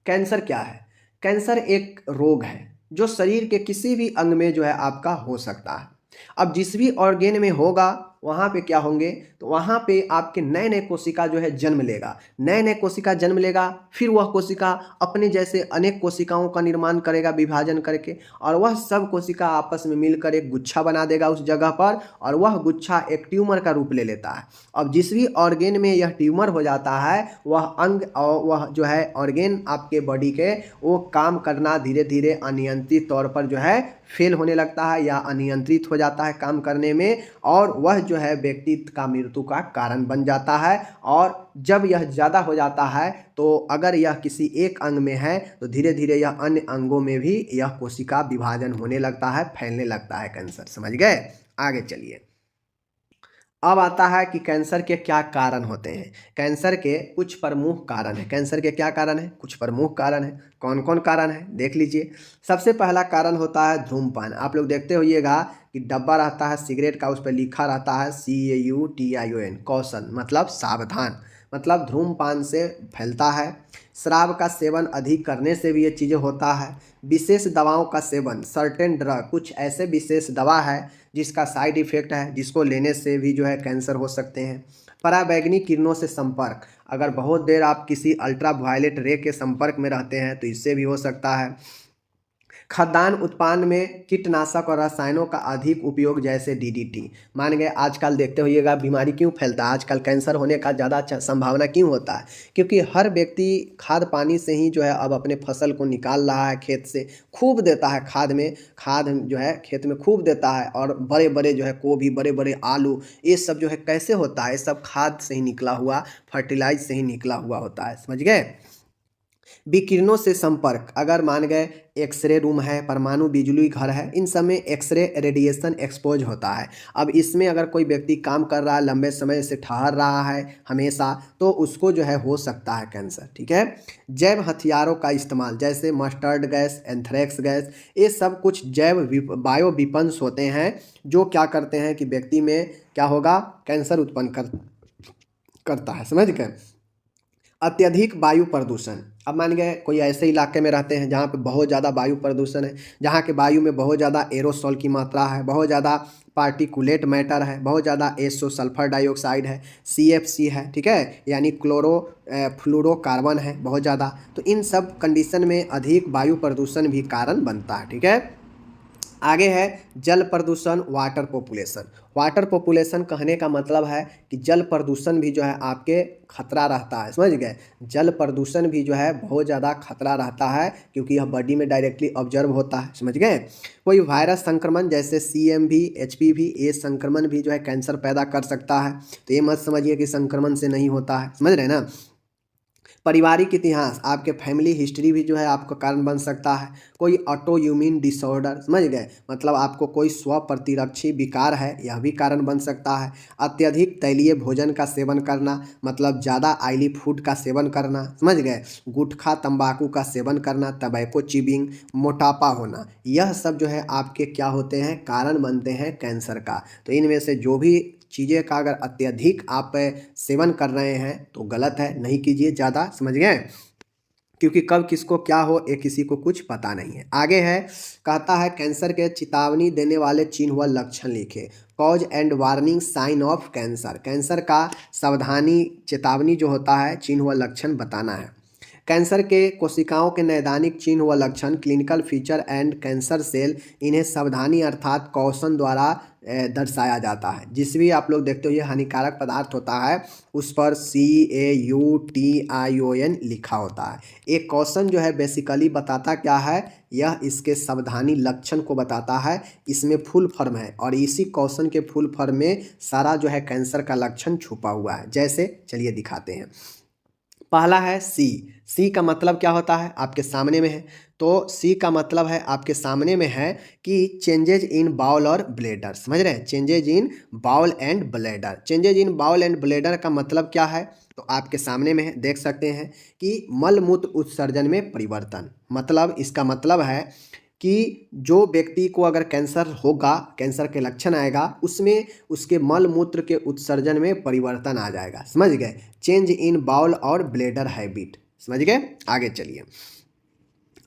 कैंसर क्या है। कैंसर एक रोग है जो शरीर के किसी भी अंग में जो है आपका हो सकता है। अब जिस भी ऑर्गेन में होगा वहाँ पे क्या होंगे, तो वहाँ पे आपके नए नए कोशिका जो है जन्म लेगा। नए नए कोशिका जन्म लेगा, फिर वह कोशिका अपने जैसे अनेक कोशिकाओं का निर्माण करेगा विभाजन करके, और वह सब कोशिका आपस में मिलकर एक गुच्छा बना देगा उस जगह पर, और वह गुच्छा एक ट्यूमर का रूप ले लेता है। अब जिस भी ऑर्गेन में यह ट्यूमर हो जाता है, वह अंग और वह जो है ऑर्गेन आपके बॉडी के, वो काम करना धीरे धीरे अनियंत्रित तौर पर जो है फेल होने लगता है या अनियंत्रित हो जाता है काम करने में, और वह जो है व्यक्ति का मृत्यु का कारण बन जाता है। और जब यह ज़्यादा हो जाता है तो अगर यह किसी एक अंग में है तो धीरे धीरे यह अन्य अंगों में भी यह कोशिका विभाजन होने लगता है, फैलने लगता है कैंसर। समझ गए। आगे चलिए। अब आता है कि कैंसर के क्या कारण होते हैं। कैंसर के कुछ प्रमुख कारण हैं। कैंसर के क्या कारण हैं, कुछ प्रमुख कारण हैं। कौन कौन कारण है देख लीजिए। सबसे पहला कारण होता है धूम्रपान। आप लोग देखते होइएगा कि डब्बा रहता है सिगरेट का, उस पर लिखा रहता है CAUTION, कॉशन, मतलब सावधान। मतलब धूम्रपान से फैलता है। शराब का सेवन अधिक करने से भी ये चीज़ें होता है। विशेष दवाओं का सेवन, सर्टेन ड्रग, कुछ ऐसे विशेष दवा है जिसका साइड इफ़ेक्ट है, जिसको लेने से भी जो है कैंसर हो सकते हैं। पराबैंगनी किरणों से संपर्क, अगर बहुत देर आप किसी अल्ट्रा वायलेट रे के संपर्क में रहते हैं तो इससे भी हो सकता है। खाद्यान्न उत्पादन में कीटनाशक और रसायनों का अधिक उपयोग, जैसे डीडीटी। मान गए आजकल देखते होइएगा बीमारी क्यों फैलता है, आजकल कैंसर होने का ज़्यादा संभावना क्यों होता है, क्योंकि हर व्यक्ति खाद पानी से ही जो है अब अपने फसल को निकाल रहा है, खेत से खूब देता है, खाद जो है खेत में खूब देता है। और बड़े बड़े जो है गोभी, बड़े बड़े आलू, ये सब जो है कैसे होता है, ये सब खाद से ही निकला हुआ, फर्टिलाइज से ही निकला हुआ होता है, समझ गए। विकिरणों से संपर्क, अगर मान गए एक्सरे रूम है, परमाणु बिजली घर है, इन सब में एक्सरे रेडिएशन एक्सपोज होता है। अब इसमें अगर कोई व्यक्ति काम कर रहा है, लंबे समय से ठहर रहा है हमेशा, तो उसको जो है हो सकता है कैंसर, ठीक है। जैव हथियारों का इस्तेमाल, जैसे मस्टर्ड गैस, एंथ्रेक्स गैस, ये सब कुछ बायो विपन्स होते हैं जो क्या करते हैं कि व्यक्ति में क्या होगा, कैंसर उत्पन्न करता है, समझ गए। अत्यधिक वायु प्रदूषण, अब मान गए कोई ऐसे इलाके में रहते हैं जहाँ पे बहुत ज़्यादा वायु प्रदूषण है, जहाँ के वायु में बहुत ज़्यादा एरोसोल की मात्रा है, बहुत ज़्यादा पार्टिकुलेट मैटर है, बहुत ज़्यादा एसो सल्फर डाइऑक्साइड है, सीएफसी है, ठीक है, यानी फ्लोरोकार्बन है बहुत ज़्यादा। तो इन सब कंडीशन में अधिक वायु प्रदूषण भी कारण बनता है, ठीक है। आगे है जल प्रदूषण, वाटर पॉपुलेशन। वाटर पॉपुलेशन कहने का मतलब है कि जल प्रदूषण भी जो है आपके खतरा रहता है, समझ गए। जल प्रदूषण भी जो है बहुत ज़्यादा खतरा रहता है, क्योंकि यह बॉडी में डायरेक्टली ऑब्जर्व होता है, समझ गए। कोई वायरस संक्रमण जैसे CMV, HPV, ये संक्रमण भी जो है कैंसर पैदा कर सकता है। तो ये मत समझिए कि संक्रमण से नहीं होता है, समझ रहे ना। पारिवारिक इतिहास, आपके फैमिली हिस्ट्री भी जो है आपका कारण बन सकता है। कोई ऑटो इम्यून डिसऑर्डर, समझ गए, मतलब आपको कोई स्व प्रतिरक्षी विकार है, यह भी कारण बन सकता है। अत्यधिक तैलीय भोजन का सेवन करना, मतलब ज़्यादा ऑयली फूड का सेवन करना, समझ गए। गुटखा तंबाकू का सेवन करना, टबैको चिबिंग, मोटापा होना, यह सब जो है आपके क्या होते हैं, कारण बनते हैं कैंसर का। तो इनमें से जो भी चीज़ें का अगर अत्यधिक आप सेवन कर रहे हैं तो गलत है, नहीं कीजिए ज़्यादा, समझ गए, क्योंकि कब किसको क्या हो ये किसी को कुछ पता नहीं है। आगे है, कहता है कैंसर के चेतावनी देने वाले चिन्ह व लक्षण लिखे। Cause and warning sign of cancer, cancer का सावधानी चेतावनी जो होता है, चिन्ह व लक्षण बताना है। कैंसर के कोशिकाओं के नैदानिक चिन्ह व लक्षण, clinical feature and cancer cell, इन्हें सावधानी अर्थात कौशन द्वारा दर्शाया जाता है। जिस भी आप लोग देखते हो ये हानिकारक पदार्थ होता है उस पर CAUTION लिखा होता है। एक कौशन जो है बेसिकली बताता क्या है, यह इसके सावधानी लक्षण को बताता है। इसमें फुल फॉर्म है और इसी कौशन के फुल फॉर्म में सारा जो है कैंसर का लक्षण छुपा हुआ है। जैसे चलिए दिखाते हैं। पहला है सी का मतलब क्या होता है, आपके सामने में है। तो सी का मतलब है आपके सामने में है कि चेंजेज इन बाउल और ब्लेडर, समझ रहे हैं, changes in bowel and bladder. Changes in bowel and bladder का मतलब क्या है, तो आपके सामने में है, देख सकते हैं कि मल मूत्र उत्सर्जन में परिवर्तन। मतलब इसका मतलब है कि जो व्यक्ति को अगर कैंसर होगा, कैंसर के लक्षण आएगा, उसमें उसके मल मूत्र के उत्सर्जन में परिवर्तन आ जाएगा, समझ गए। चेंज इन बाउल और ब्लेडर हैबिट, समझ गए। आगे चलिए,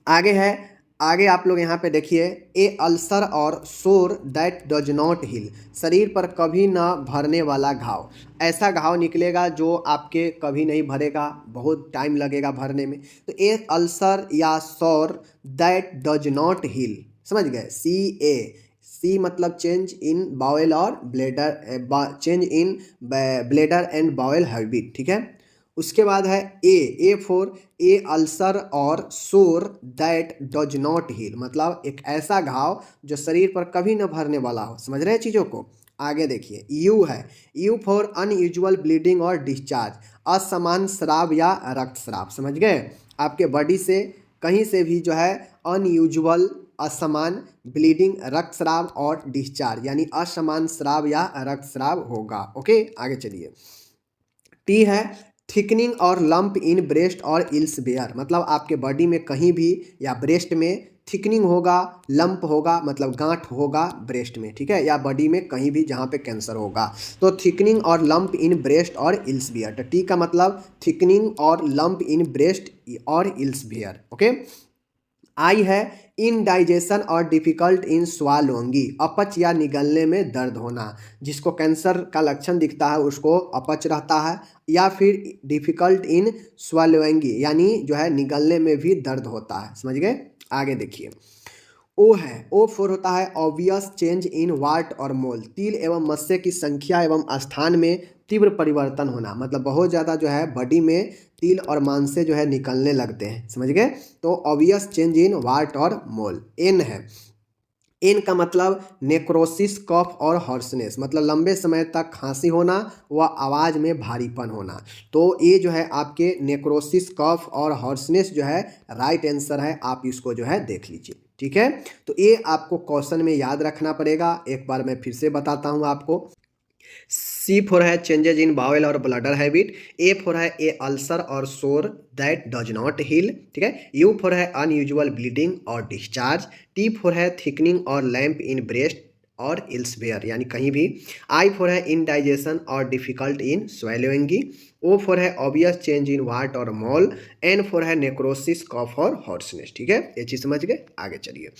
आगे है, आगे आप लोग यहाँ पे देखिए, ए अल्सर और सोर दैट डज नॉट हील, शरीर पर कभी ना भरने वाला घाव। ऐसा घाव निकलेगा जो आपके कभी नहीं भरेगा, बहुत टाइम लगेगा भरने में। तो ए अल्सर या सौर दैट डज नॉट हील, समझ गए। सी मतलब चेंज इन बाउल और bladder, change in bladder and bowel habit, ठीक है। उसके बाद है ए फॉर ए अल्सर और सोर दैट डज नॉट हील, मतलब एक ऐसा घाव जो शरीर पर कभी न भरने वाला हो, समझ रहे हैं चीज़ों को। आगे देखिए, यू है, यू फॉर अनयूजुअल ब्लीडिंग और डिस्चार्ज, असमान स्राव या रक्तस्राव, समझ गए। आपके बॉडी से कहीं से भी जो है अनयूजुअल, असमान ब्लीडिंग, रक्तस्राव और डिस्चार्ज, यानी असमान स्राव या रक्तस्राव होगा। ओके, आगे चलिए। टी है, थिकनिंग और लंप इन ब्रेस्ट और इल्स बेयर, मतलब आपके बॉडी में कहीं भी या ब्रेस्ट में थिकनिंग होगा, लंप होगा मतलब गांठ होगा ब्रेस्ट में, ठीक है, या बॉडी में कहीं भी जहाँ पे कैंसर होगा। तो थिकनिंग और लंप इन ब्रेस्ट और इल्सवियर, तो टी का मतलब थिकनिंग और लंप इन ब्रेस्ट और इल्सवियर। ओके। आई है इनडाइजेशन और डिफिकल्ट इन स्वालोंगी, अपच या निगलने में दर्द होना। जिसको कैंसर का लक्षण दिखता है उसको अपच रहता है, या फिर डिफिकल्ट इन स्वालोंगी यानी जो है निगलने में भी दर्द होता है। समझ गए। आगे देखिए, ओ है, ओ फोर होता है ऑब्वियस चेंज इन वाट और मोल, तिल एवं मत्स्य की संख्या एवं स्थान में तीव्र परिवर्तन होना, मतलब बहुत ज़्यादा जो है बॉडी में तिल और मांसे जो है निकलने लगते हैं। समझ गए। तो ऑब्वियस चेंज इन वाट और मोल। एन है, एन का मतलब नेक्रोसिस, कफ और हॉर्सनेस, मतलब लंबे समय तक खांसी होना व आवाज़ में भारीपन होना। तो ये जो है आपके नेक्रोसिस, कफ और हॉर्सनेस जो है राइट आंसर है, आप इसको जो है देख लीजिए। ठीक है, तो ये आपको क्वेश्चन में याद रखना पड़ेगा। एक बार मैं फिर से बताता हूँ आपको। सी फोर है चेंजेज इन बाउल और ब्लडर हैबिट। ए फोर है ए अल्सर और सोर दैट डज नॉट हील, ठीक है। यू फोर है अनयूजुअल ब्लीडिंग और डिस्चार्ज। टी फोर है थिकनिंग और लैम्प इन ब्रेस्ट और इल्सवेयर यानी कहीं भी। आई फोर है इनडाइजेशन और डिफिकल्ट इन स्वेलोइंगी। ओ फोर है ऑब्वियस चेंज इन वाट और मॉल। एन फोर है नेक्रोसिस, कफ और हॉर्सनेस। ठीक है, ये चीज़ समझ गए। आगे चलिए,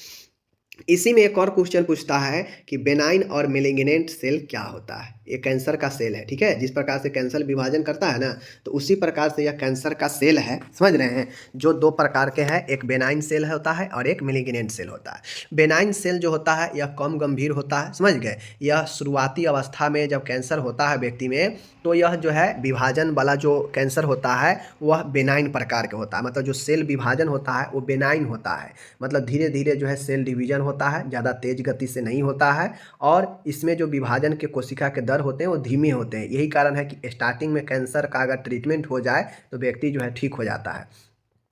इसी में एक और क्वेश्चन पूछता है कि बेनाइन और मेलिग्नेंट सेल क्या होता है। ये कैंसर का सेल है, ठीक है। जिस प्रकार से कैंसर विभाजन करता है ना, तो उसी प्रकार से यह कैंसर का सेल है। समझ रहे हैं, जो दो प्रकार के हैं, एक बेनाइन सेल होता है और एक मेलिग्नेंट सेल होता है। बेनाइन सेल जो होता है यह कम गंभीर होता है। समझ गए। यह शुरुआती अवस्था में जब कैंसर होता है व्यक्ति में, तो यह जो है विभाजन वाला जो कैंसर होता है वह बेनाइन प्रकार के होता है, मतलब जो सेल विभाजन होता है वो बेनाइन होता है, मतलब धीरे धीरे जो है सेल डिवीजन होता है, ज़्यादा तेज गति से नहीं होता है। और इसमें जो विभाजन के कोशिका के दर होते हैं वो धीमे होते हैं। यही कारण है कि स्टार्टिंग में कैंसर का अगर ट्रीटमेंट हो जाए तो व्यक्ति जो है ठीक हो जाता है।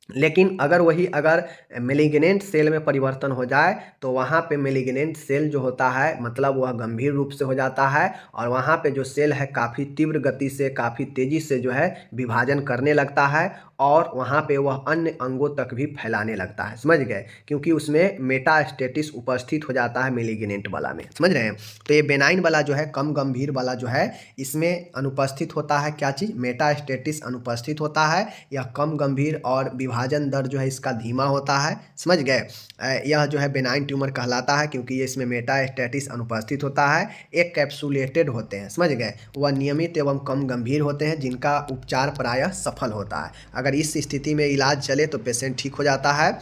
लेकिन अगर मेलिग्नेंट सेल में परिवर्तन हो जाए तो वहाँ पे मेलिग्नेंट सेल जो होता है मतलब वह गंभीर रूप से हो जाता है, और वहाँ पे जो सेल है काफ़ी तीव्र गति से, काफ़ी तेज़ी से जो है विभाजन करने लगता है, और वहाँ पे वह अन्य अंगों तक भी फैलाने लगता है। समझ गए, क्योंकि उसमें मेटास्टेटिस उपस्थित हो जाता है मेलिग्नेंट वाला में। समझ रहे हैं। तो ये बेनाइन वाला जो है, कम गंभीर वाला जो है, इसमें अनुपस्थित होता है क्या चीज़, मेटास्टेटिस अनुपस्थित होता है। यह कम गंभीर और विभाजन दर जो है इसका धीमा होता है। समझ गए। यह जो है बेनाइन ट्यूमर कहलाता है क्योंकि ये इसमें मेटास्टेटिस अनुपस्थित होता है। एक कैप्सूलेटेड होते हैं। समझ गए। वह नियमित एवं कम गंभीर होते हैं जिनका उपचार प्रायः सफल होता है। अगर इस स्थिति में इलाज चले तो पेशेंट ठीक हो जाता है।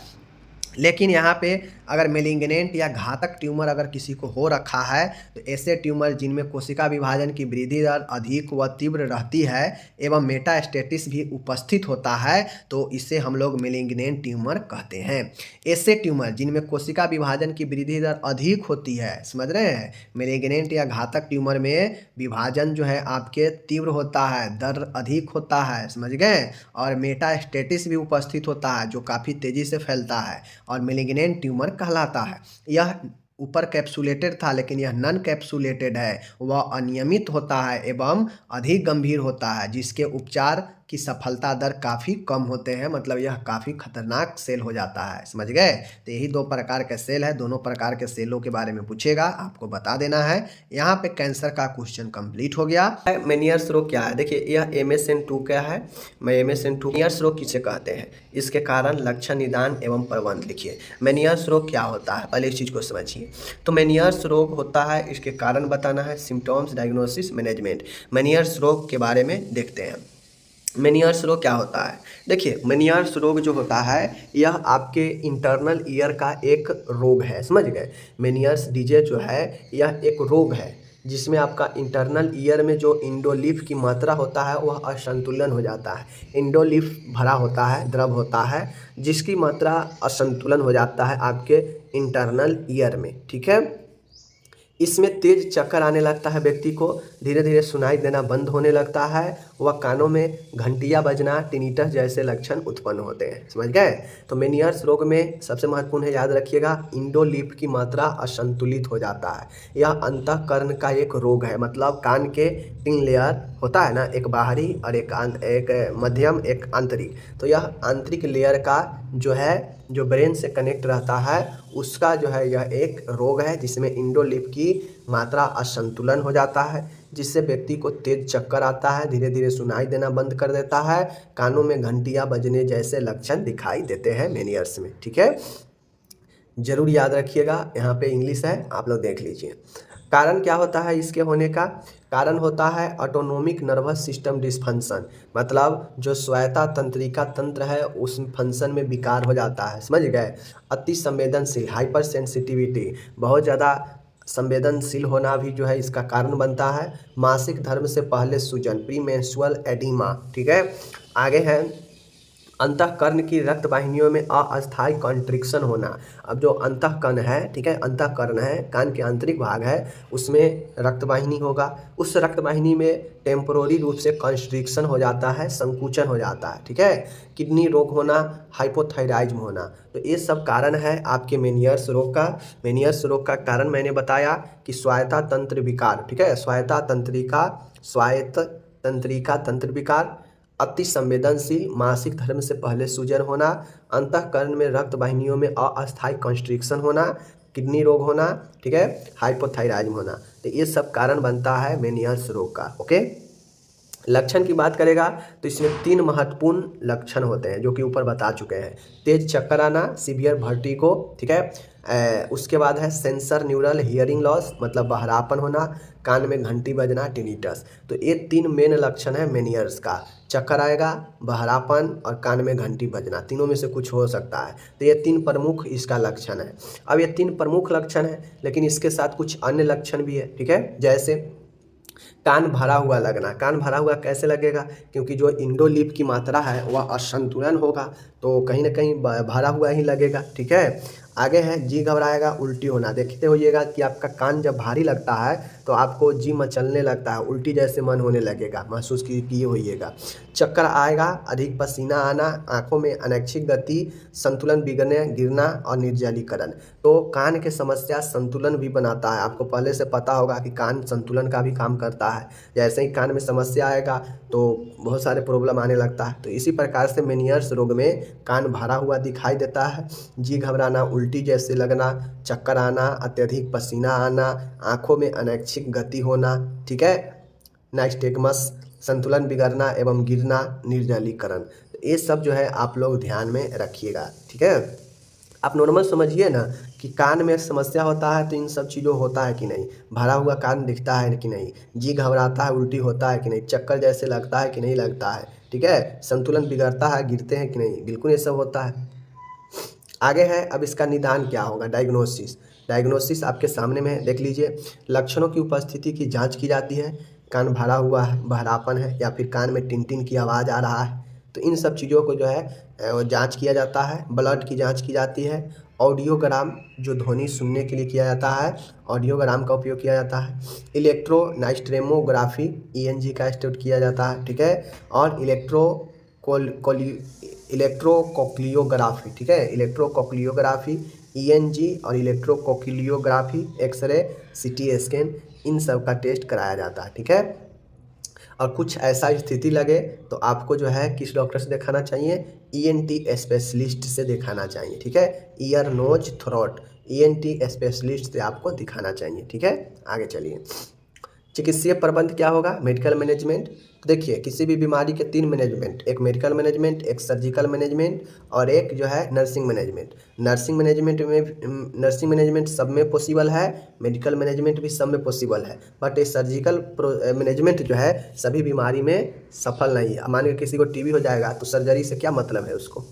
लेकिन यहाँ पे अगर मेलिग्नेंट या घातक ट्यूमर अगर किसी को हो रखा है, तो ऐसे ट्यूमर जिनमें कोशिका विभाजन की वृद्धि दर अधिक व तीव्र रहती है एवं मेटास्टेटिस भी उपस्थित होता है, तो इसे हम लोग मेलिग्नेंट ट्यूमर कहते हैं। ऐसे ट्यूमर जिनमें कोशिका विभाजन की वृद्धि दर अधिक होती है, समझ रहे हैं, मेलिग्नेंट या घातक ट्यूमर में विभाजन जो है आपके तीव्र होता है, दर अधिक होता है। समझ गए। और मेटास्टेटिस भी उपस्थित होता है जो काफ़ी तेज़ी से फैलता है और मेलिग्नेंट ट्यूमर कहलाता है। यह ऊपर कैप्सूलेटेड था लेकिन यह नॉन कैप्सूलेटेड है, वह अनियमित होता है एवं अधिक गंभीर होता है, जिसके उपचार की सफलता दर काफ़ी कम होते हैं, मतलब यह काफ़ी खतरनाक सेल हो जाता है। समझ गए। तो यही दो प्रकार के सेल है, दोनों प्रकार के सेलों के बारे में पूछेगा, आपको बता देना है। यहाँ पे कैंसर का क्वेश्चन कंप्लीट हो गया। मेनियर्स रोग क्या है, देखिए यह MSN2 क्या है। MSN2 मेनियर्स रोग किसे कहते हैं, इसके कारण, लक्षण, निदान एवं प्रबंध लिखिए। मेनियर्स रोग क्या होता है, पहले इस चीज़ को समझिए। तो मेनियर्स रोग होता है, इसके कारण बताना है, सिम्टम्स, डायग्नोसिस, मैनेजमेंट। मेनियर्स रोग के बारे में देखते हैं। मेनियर्स रोग क्या होता है, देखिए मेनियर्स रोग जो होता है यह आपके इंटरनल ईयर का एक रोग है। समझ गए। मेनियर्स डिजीज जो है यह एक रोग है जिसमें आपका इंटरनल ईयर में जो इंडोलिफ की मात्रा होता है वह असंतुलन हो जाता है। इंडोलिफ भरा होता है, द्रव होता है, जिसकी मात्रा असंतुलन हो जाता है आपके इंटरनल ईयर में। ठीक है। इसमें तेज चक्कर आने लगता है व्यक्ति को, धीरे धीरे सुनाई देना बंद होने लगता है, वह कानों में घंटियाँ बजना, टिनिटस जैसे लक्षण उत्पन्न होते हैं। समझ गए। तो मेनियर्स रोग में सबसे महत्वपूर्ण है, याद रखिएगा, इंडोलिफ की मात्रा असंतुलित हो जाता है। यह अंतःकरण का एक रोग है, मतलब कान के 3 लेयर होता है ना, एक बाहरी और एक मध्यम, एक आंतरिक। तो यह आंतरिक लेयर का जो है जो ब्रेन से कनेक्ट रहता है उसका जो है यह एक रोग है जिसमें इंडोलिप की मात्रा असंतुलन हो जाता है, जिससे व्यक्ति को तेज चक्कर आता है, धीरे धीरे सुनाई देना बंद कर देता है, कानों में घंटियां बजने जैसे लक्षण दिखाई देते हैं मेनियर्स में। ठीक है, जरूर याद रखिएगा। यहाँ पे इंग्लिश है, आप लोग देख लीजिए। कारण क्या होता है इसके होने का? कारण होता है ऑटोनोमिक नर्वस सिस्टम डिसफंक्शन, मतलब जो स्वायत्ता तंत्रिका तंत्र है उस फंक्शन में विकार हो जाता है, समझ गए। अति संवेदनशील, हाइपर सेंसिटिविटी, बहुत ज़्यादा संवेदनशील होना भी जो है इसका कारण बनता है। मासिक धर्म से पहले सूजन, प्री मेंस्ट्रुअल एडिमा। ठीक है, आगे है अंतःकरण की रक्त वाहिनियों में अस्थायी कॉन्ट्रिक्शन होना। अब जो अंतःकरण है, ठीक है, अंतःकरण है, कान के आंतरिक भाग है, उसमें रक्त वाहिनी होगा, उस रक्त वाहिनी में टेम्पोररी रूप से कॉन्स्ट्रिक्शन हो जाता है, संकुचन हो जाता है। ठीक है, किडनी रोग होना, हाइपोथायराइज्म होना, तो ये सब कारण है आपके मेनियर्स रोग का। मेनियर्स रोग का कारण मैंने बताया कि स्वायत्ता तंत्र विकार, ठीक है, स्वायत्त तंत्रिका तंत्र विकार, अति संवेदनशील, मासिक धर्म से पहले सूजन होना, अंतःकरण में रक्त वाहिनियों में अस्थायी कॉन्स्ट्रिक्शन होना, किडनी रोग होना, ठीक है, हाइपोथायराइज्म होना, तो ये सब कारण बनता है मेनियर्स रोग का। ओके, लक्षण की बात करेगा तो इसमें 3 महत्वपूर्ण लक्षण होते हैं जो कि ऊपर बता चुके हैं। तेज चक्कर आना, सीवियर वर्टिगो, ठीक है, उसके बाद है सेंसर न्यूरल हियरिंग लॉस, मतलब बहरापन होना, कान में घंटी बजना, टिनिटस। तो ये 3 मेन लक्षण है मेनियर्स का, चक्कर आएगा, बहरापन और कान में घंटी बजना, तीनों में से कुछ हो सकता है। तो ये 3 प्रमुख इसका लक्षण है। अब ये 3 प्रमुख लक्षण है, लेकिन इसके साथ कुछ अन्य लक्षण भी है। ठीक है, जैसे कान भरा हुआ लगना। कान भरा हुआ कैसे लगेगा? क्योंकि जो इंडोलिप की मात्रा है वह असंतुलन होगा, तो कहीं ना कहीं भरा हुआ ही लगेगा। ठीक है, आगे है जी घबराएगा, उल्टी होना। देखते होइएगा कि आपका कान जब भारी लगता है तो आपको जी मचलने लगता है, उल्टी जैसे मन होने लगेगा, महसूस किए होइएगा। चक्कर आएगा, अधिक पसीना आना, आंखों में अनैच्छिक गति, संतुलन बिगड़ने, गिरना और निर्जलीकरण। तो कान के समस्या संतुलन भी बनाता है, आपको पहले से पता होगा कि कान संतुलन का भी काम करता है। जैसे ही कान में समस्या आएगा तो बहुत सारे प्रॉब्लम आने लगता है। तो इसी प्रकार से मेनियर्स रोग में कान भरा हुआ दिखाई देता है, जी घबराना, उल्टी जैसे लगना, चक्कर आना, अत्यधिक पसीना आना, आंखों में अनैच्छिक गति होना, ठीक है, नाइस्टेगमस, संतुलन बिगड़ना एवं गिरना, निर्जलीकरण। तो ये सब जो है आप लोग ध्यान में रखिएगा। ठीक है, आप नॉर्मल समझिए ना कि कान में समस्या होता है तो इन सब चीज़ों होता है कि नहीं, भरा हुआ कान दिखता है कि नहीं, जी घबराता है, उल्टी होता है कि नहीं, चक्कर जैसे लगता है कि नहीं लगता है, ठीक है, संतुलन बिगड़ता है, गिरते हैं कि नहीं, बिल्कुल ये सब होता है। आगे है अब इसका निदान क्या होगा, डायग्नोसिस। डायग्नोसिस आपके सामने में है, देख लीजिए। लक्षणों की उपस्थिति की जांच की जाती है, कान भरा हुआ है, बहरापन है, या फिर कान में टिन टिन की आवाज़ आ रहा है, तो इन सब चीज़ों को जो है वो जांच किया जाता है। ब्लड की जांच की जाती है। ऑडियोग्राम, जो ध्वनि सुनने के लिए किया जाता है, ऑडियोग्राम का उपयोग किया जाता है। इलेक्ट्रोनाइस्ट्रेमोग्राफी, ईएनजी का स्टडी किया जाता है, ठीक है, और इलेक्ट्रोकोक्लियोग्राफी, ठीक है, इलेक्ट्रोकोक्लियोग्राफी, ईएनजी और इलेक्ट्रोकोक्लियोग्राफी, एक्सरे, सीटी स्कैन, इन सब का टेस्ट कराया जाता है। ठीक है, और कुछ ऐसा स्थिति लगे तो आपको जो है किस डॉक्टर से दिखाना चाहिए, ईएनटी स्पेशलिस्ट से दिखाना चाहिए। ठीक है, ear nose throat, ENT specialist से आपको दिखाना चाहिए। ठीक है, आगे चलिए। चिकित्सीय प्रबंध क्या होगा, मेडिकल मैनेजमेंट। देखिए, किसी भी बीमारी के 3 मैनेजमेंट, एक मेडिकल मैनेजमेंट, एक सर्जिकल मैनेजमेंट और एक जो है नर्सिंग मैनेजमेंट। नर्सिंग मैनेजमेंट सब में पॉसिबल है, मेडिकल मैनेजमेंट भी सब में पॉसिबल है, बट ये सर्जिकल मैनेजमेंट जो है सभी बीमारी में सफल नहीं है। मान के किसी को टीबी हो जाएगा तो सर्जरी से क्या मतलब है उसको,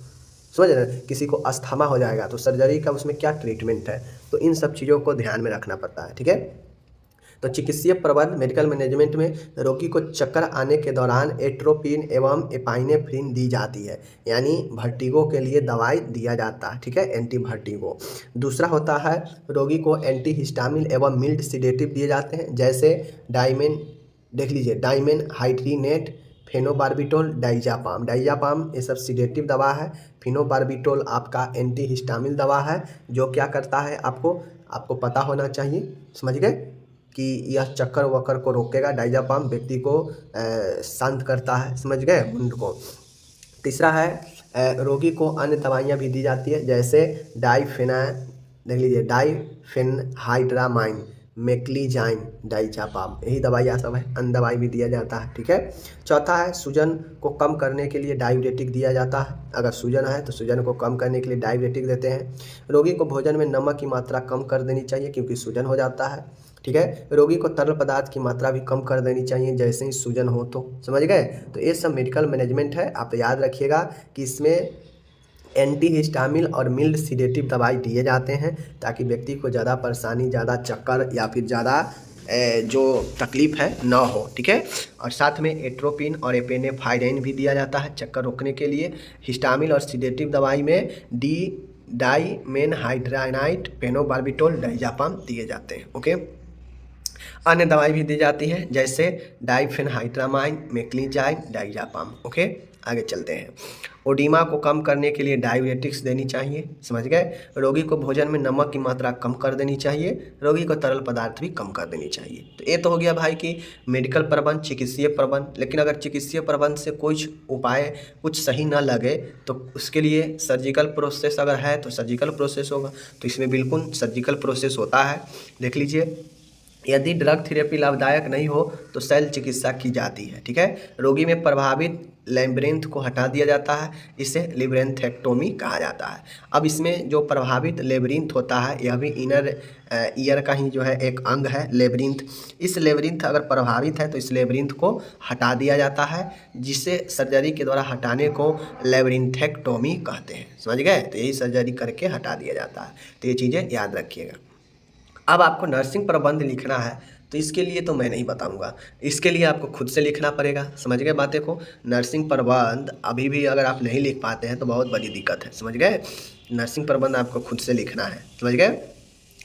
समझ रहे हैं। किसी को अस्थमा हो जाएगा तो सर्जरी का उसमें क्या ट्रीटमेंट है, तो इन सब चीज़ों को ध्यान में रखना पड़ता है। ठीक है, तो चिकित्सीय प्रबंध मेडिकल मैनेजमेंट में रोगी को चक्कर आने के दौरान एट्रोपिन एवं एपाइनेफ्रिन दी जाती है, यानी वर्टिगो के लिए दवाई दिया जाता है। ठीक है, एंटी वर्टिगो। दूसरा होता है रोगी को एंटी हिस्टामिन एवं मिल्ड सिडेटिव दिए जाते हैं, जैसे डाइमेन, देख लीजिए, डाइमेन हाइड्रीनेट, फेनोबार्बिटोल, डाइजापाम। डाइजापाम ये सब सिडेटिव दवा है। फिनोबार्बिटोल आपका एंटी हिस्टामिन दवा है, जो क्या करता है आपको पता होना चाहिए, समझ गए, कि यह चक्कर वक्कर को रोकेगा। डाइजापाम व्यक्ति को शांत करता है, समझ गए, मुंड को। तीसरा है रोगी को अन्य दवाइयाँ भी दी जाती है, जैसे देख लीजिए डाइफेनहाइड्रामाइन, मेक्लीजाइन, डाइज़ापाम, यही दवाइयाँ सब है। अन्य दवाई भी दिया जाता है, ठीक है। चौथा है सूजन को कम करने के लिए डायूरेटिक दिया जाता है। अगर सूजन है तो सूजन को कम करने के लिए डायूरेटिक देते हैं। रोगी को भोजन में नमक की मात्रा कम कर देनी चाहिए क्योंकि सूजन हो जाता है, ठीक है। रोगी को तरल पदार्थ की मात्रा भी कम कर देनी चाहिए जैसे ही सूजन हो, तो समझ गए। तो ये सब मेडिकल मैनेजमेंट है। आप याद रखिएगा कि इसमें एंटी हिस्टामिन और मिल्ड सीडेटिव दवाई दिए जाते हैं ताकि व्यक्ति को ज़्यादा परेशानी, ज़्यादा चक्कर या फिर ज़्यादा जो तकलीफ है ना हो, ठीक है। और साथ में एट्रोपिन और एपेनेफ्राइन भी दिया जाता है चक्कर रोकने के लिए। हिस्टामिन और सीडेटिव दवाई में डाइमेनहाइड्राइनाइट, पेनोबार्बिटोल, डाइज़ापाम दिए जाते हैं, ओके। अन्य दवाई भी दी जाती है जैसे डाइफेनहाइड्रामाइन, मेक्लीजाइन, डाइज़ापाम, ओके। आगे चलते हैं। ओडिमा को कम करने के लिए डायूरेटिक्स देनी चाहिए, समझ गए। रोगी को भोजन में नमक की मात्रा कम कर देनी चाहिए। रोगी को तरल पदार्थ भी कम कर देनी चाहिए। तो ये तो हो गया भाई कि मेडिकल प्रबंध, चिकित्सीय प्रबंध। लेकिन अगर चिकित्सीय प्रबंध से कुछ उपाय कुछ सही ना लगे तो उसके लिए सर्जिकल प्रोसेस अगर है तो सर्जिकल प्रोसेस होगा। तो इसमें बिल्कुल सर्जिकल प्रोसेस होता है, देख लीजिए। यदि ड्रग थेरेपी लाभदायक नहीं हो तो शल्य चिकित्सा की जाती है, ठीक है। रोगी में प्रभावित लेब्रिंथ को हटा दिया जाता है, इसे लेब्रिंथेक्टोमी कहा जाता है। अब इसमें जो प्रभावित लेब्रिंथ होता है यह भी इनर ईयर का ही जो है एक अंग है लेब्रिंथ। इस लेब्रिंथ अगर प्रभावित है तो इस लेब्रिंथ को हटा दिया जाता है, जिसे सर्जरी के द्वारा हटाने को लेब्रिंथेक्टोमी कहते हैं, समझ गए। तो यही सर्जरी करके हटा दिया जाता है। तो ये चीज़ें याद रखिएगा। अब आपको नर्सिंग प्रबंध लिखना है तो इसके लिए तो मैं नहीं बताऊंगा, इसके लिए आपको खुद से लिखना पड़ेगा, समझ गए बातें को। नर्सिंग प्रबंध अभी भी अगर आप नहीं लिख पाते हैं तो बहुत बड़ी दिक्कत है, समझ गए। नर्सिंग प्रबंध आपको खुद से लिखना है, समझ गए।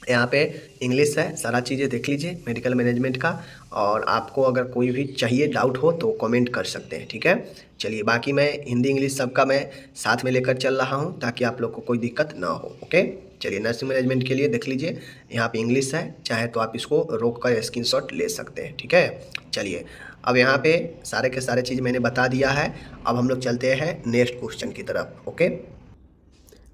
यहाँ पे इंग्लिश है, सारा चीज़ें देख लीजिए मेडिकल मैनेजमेंट का। और आपको अगर कोई भी चाहिए डाउट हो तो कमेंट कर सकते हैं, ठीक है। चलिए, बाकी मैं हिंदी इंग्लिश सबका मैं साथ में लेकर चल रहा हूँ ताकि आप लोग को कोई दिक्कत ना हो, ओके। चलिए, नर्सिंग मैनेजमेंट के लिए देख लीजिए, यहाँ पे इंग्लिश है, चाहे तो आप इसको रोक कर स्क्रीनशॉट ले सकते हैं, ठीक है। चलिए, अब यहाँ पे सारे के सारे चीज़ मैंने बता दिया है। अब हम लोग चलते हैं नेक्स्ट क्वेश्चन की तरफ, ओके।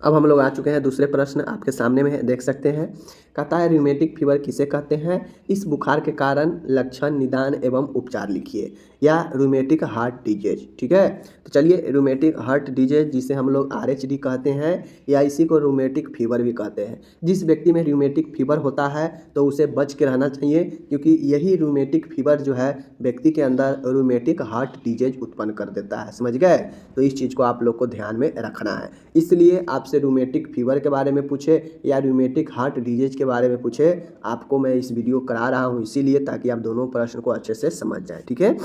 अब हम लोग आ चुके हैं दूसरे प्रश्न, आपके सामने में देख सकते हैं। कहता है रूमेटिक फीवर किसे कहते हैं, इस बुखार के कारण, लक्षण, निदान एवं उपचार लिखिए। या रूमेटिक हार्ट डिजीज, ठीक है। तो चलिए, रूमेटिक हार्ट डिजीज जिसे हम लोग RHD कहते हैं या इसी को रूमेटिक फीवर भी कहते हैं। जिस व्यक्ति में रूमेटिक फीवर होता है तो उसे बच के रहना चाहिए, क्योंकि यही रूमेटिक फीवर जो है व्यक्ति के अंदर रूमेटिक हार्ट डिजीज उत्पन्न कर देता है, समझ गए। तो इस चीज़ को आप लोग को ध्यान में रखना है। इसलिए आपसे रूमेटिक फीवर के बारे में पूछे या रूमेटिक हार्ट डिजीज के बारे में पूछे, आपको मैं इस वीडियो करा रहा हूँ इसीलिए, ताकि आप दोनों प्रश्न को अच्छे से समझ जाए, ठीक है।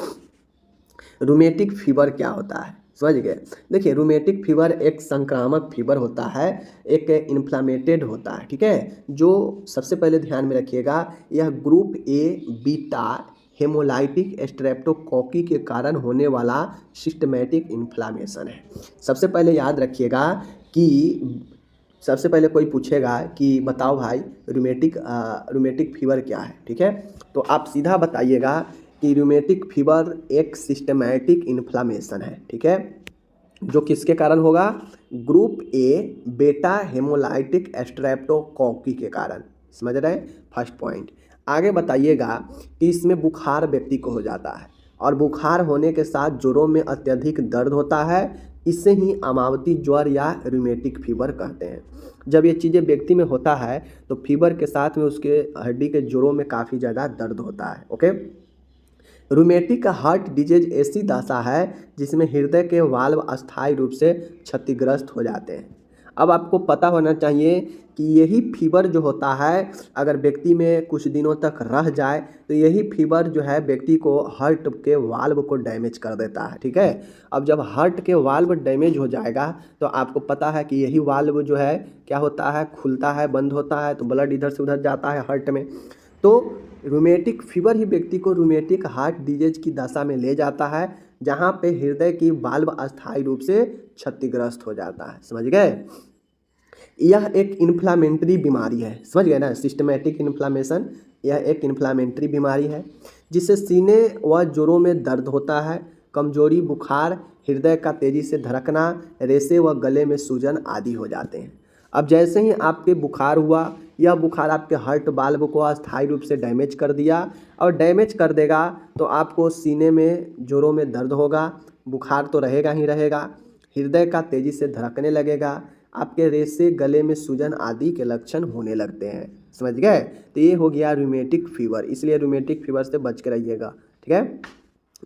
रूमेटिक फीवर क्या होता है, समझ गए। देखिए, रूमेटिक फीवर एक संक्रामक फीवर होता है, एक इन्फ्लामेटेड होता है, ठीक है। जो सबसे पहले ध्यान में रखिएगा, यह group A beta haemolytic streptococci के कारण होने वाला सिस्टमैटिक इन्फ्लामेशन है। सबसे पहले याद रखिएगा कि सबसे पहले कोई पूछेगा कि बताओ भाई रूमेटिक फीवर क्या है, ठीक है। तो आप सीधा बताइएगा कि रूमेटिक फीवर एक सिस्टमैटिक इन्फ्लामेशन है, ठीक है, जो किसके कारण होगा, ग्रुप A बेटा हेमोलाइटिक स्ट्रेप्टोकोकी के कारण, समझ रहे हैं, फर्स्ट पॉइंट। आगे बताइएगा कि इसमें बुखार व्यक्ति को हो जाता है और बुखार होने के साथ जोड़ों में अत्यधिक दर्द होता है, इसे ही अमावती ज्वर या रूमेटिक फीवर कहते हैं। जब ये चीज़ें व्यक्ति में होता है तो फीवर के साथ में उसके हड्डी के जोड़ों में काफ़ी ज़्यादा दर्द होता है, ओके। रूमेटिक हार्ट डिजीज ऐसी दशा है जिसमें हृदय के वाल्व अस्थायी रूप से क्षतिग्रस्त हो जाते हैं। अब आपको पता होना चाहिए कि यही फीवर जो होता है अगर व्यक्ति में कुछ दिनों तक रह जाए तो यही फीवर जो है व्यक्ति को हार्ट के वाल्व को डैमेज कर देता है, ठीक है। अब जब हार्ट के वाल्व डैमेज हो जाएगा तो आपको पता है कि यही वाल्व जो है क्या होता है, खुलता है, बंद होता है, तो ब्लड इधर से उधर जाता है हार्ट में। तो रूमेटिक फीवर ही व्यक्ति को रूमेटिक हार्ट डिजीज की दशा में ले जाता है, जहाँ पे हृदय की वाल्व अस्थायी रूप से क्षतिग्रस्त हो जाता है, समझ गए। यह एक इन्फ्लामेटरी बीमारी है, समझ गए ना, सिस्टमैटिक इन्फ्लामेशन, यह एक इन्फ्लामेटरी बीमारी है जिससे सीने व जोड़ों में दर्द होता है, कमजोरी, बुखार, हृदय का तेजी से धड़कना, रेशे व गले में सूजन आदि हो जाते हैं। अब जैसे ही आपके बुखार हुआ, यह बुखार आपके हार्ट वाल्व को अस्थायी रूप से डैमेज कर दिया और डैमेज कर देगा तो आपको सीने में, जोड़ों में दर्द होगा, बुखार तो रहेगा ही रहेगा, हृदय का तेजी से धड़कने लगेगा, आपके रेशे, गले में सूजन आदि के लक्षण होने लगते हैं। समझ गए? तो ये हो गया रूमेटिक फीवर, इसलिए रूमेटिक फीवर से बच के रहिएगा। ठीक है,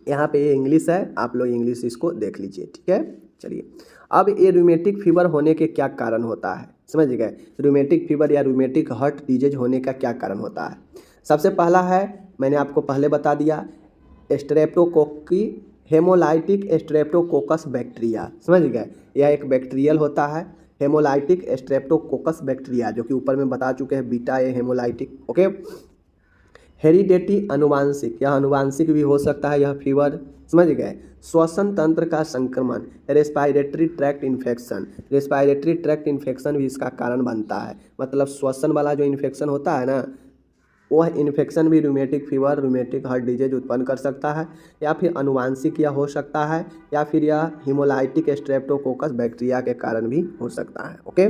यहाँ पे ये इंग्लिश है, आप लोग इंग्लिश इसको देख लीजिए। ठीक है, चलिए अब ये रूमेटिक फीवर होने के क्या कारण होता है, समझ गए? रूमेटिक फीवर या रूमेटिक हार्ट डिजीज होने का क्या कारण होता है? सबसे पहला है, मैंने आपको पहले बता दिया, स्ट्रेप्टोकोकी हेमोलाइटिक स्ट्रेप्टोकोकस बैक्टीरिया। समझ गए? यह एक बैक्टीरियल होता है, हेमोलाइटिक स्ट्रेप्टोकोकस बैक्टीरिया, जो कि ऊपर में बता चुके हैं, बीटा ए हेमोलाइटिक। ओके, हेरिडेटी अनुवांशिक, यह अनुवांशिक भी हो सकता है यह फीवर। समझ गए? श्वसन तंत्र का संक्रमण, respiratory tract infection, respiratory tract infection भी इसका कारण बनता है। मतलब श्वसन वाला जो इन्फेक्शन होता है ना, वह इन्फेक्शन भी rheumatic fever, rheumatic heart disease उत्पन्न कर सकता है, या फिर अनुवांशिक यह हो सकता है, या फिर यह हिमोलाइटिक स्ट्रेप्टोकोकस बैक्टीरिया के कारण भी हो सकता है। ओके,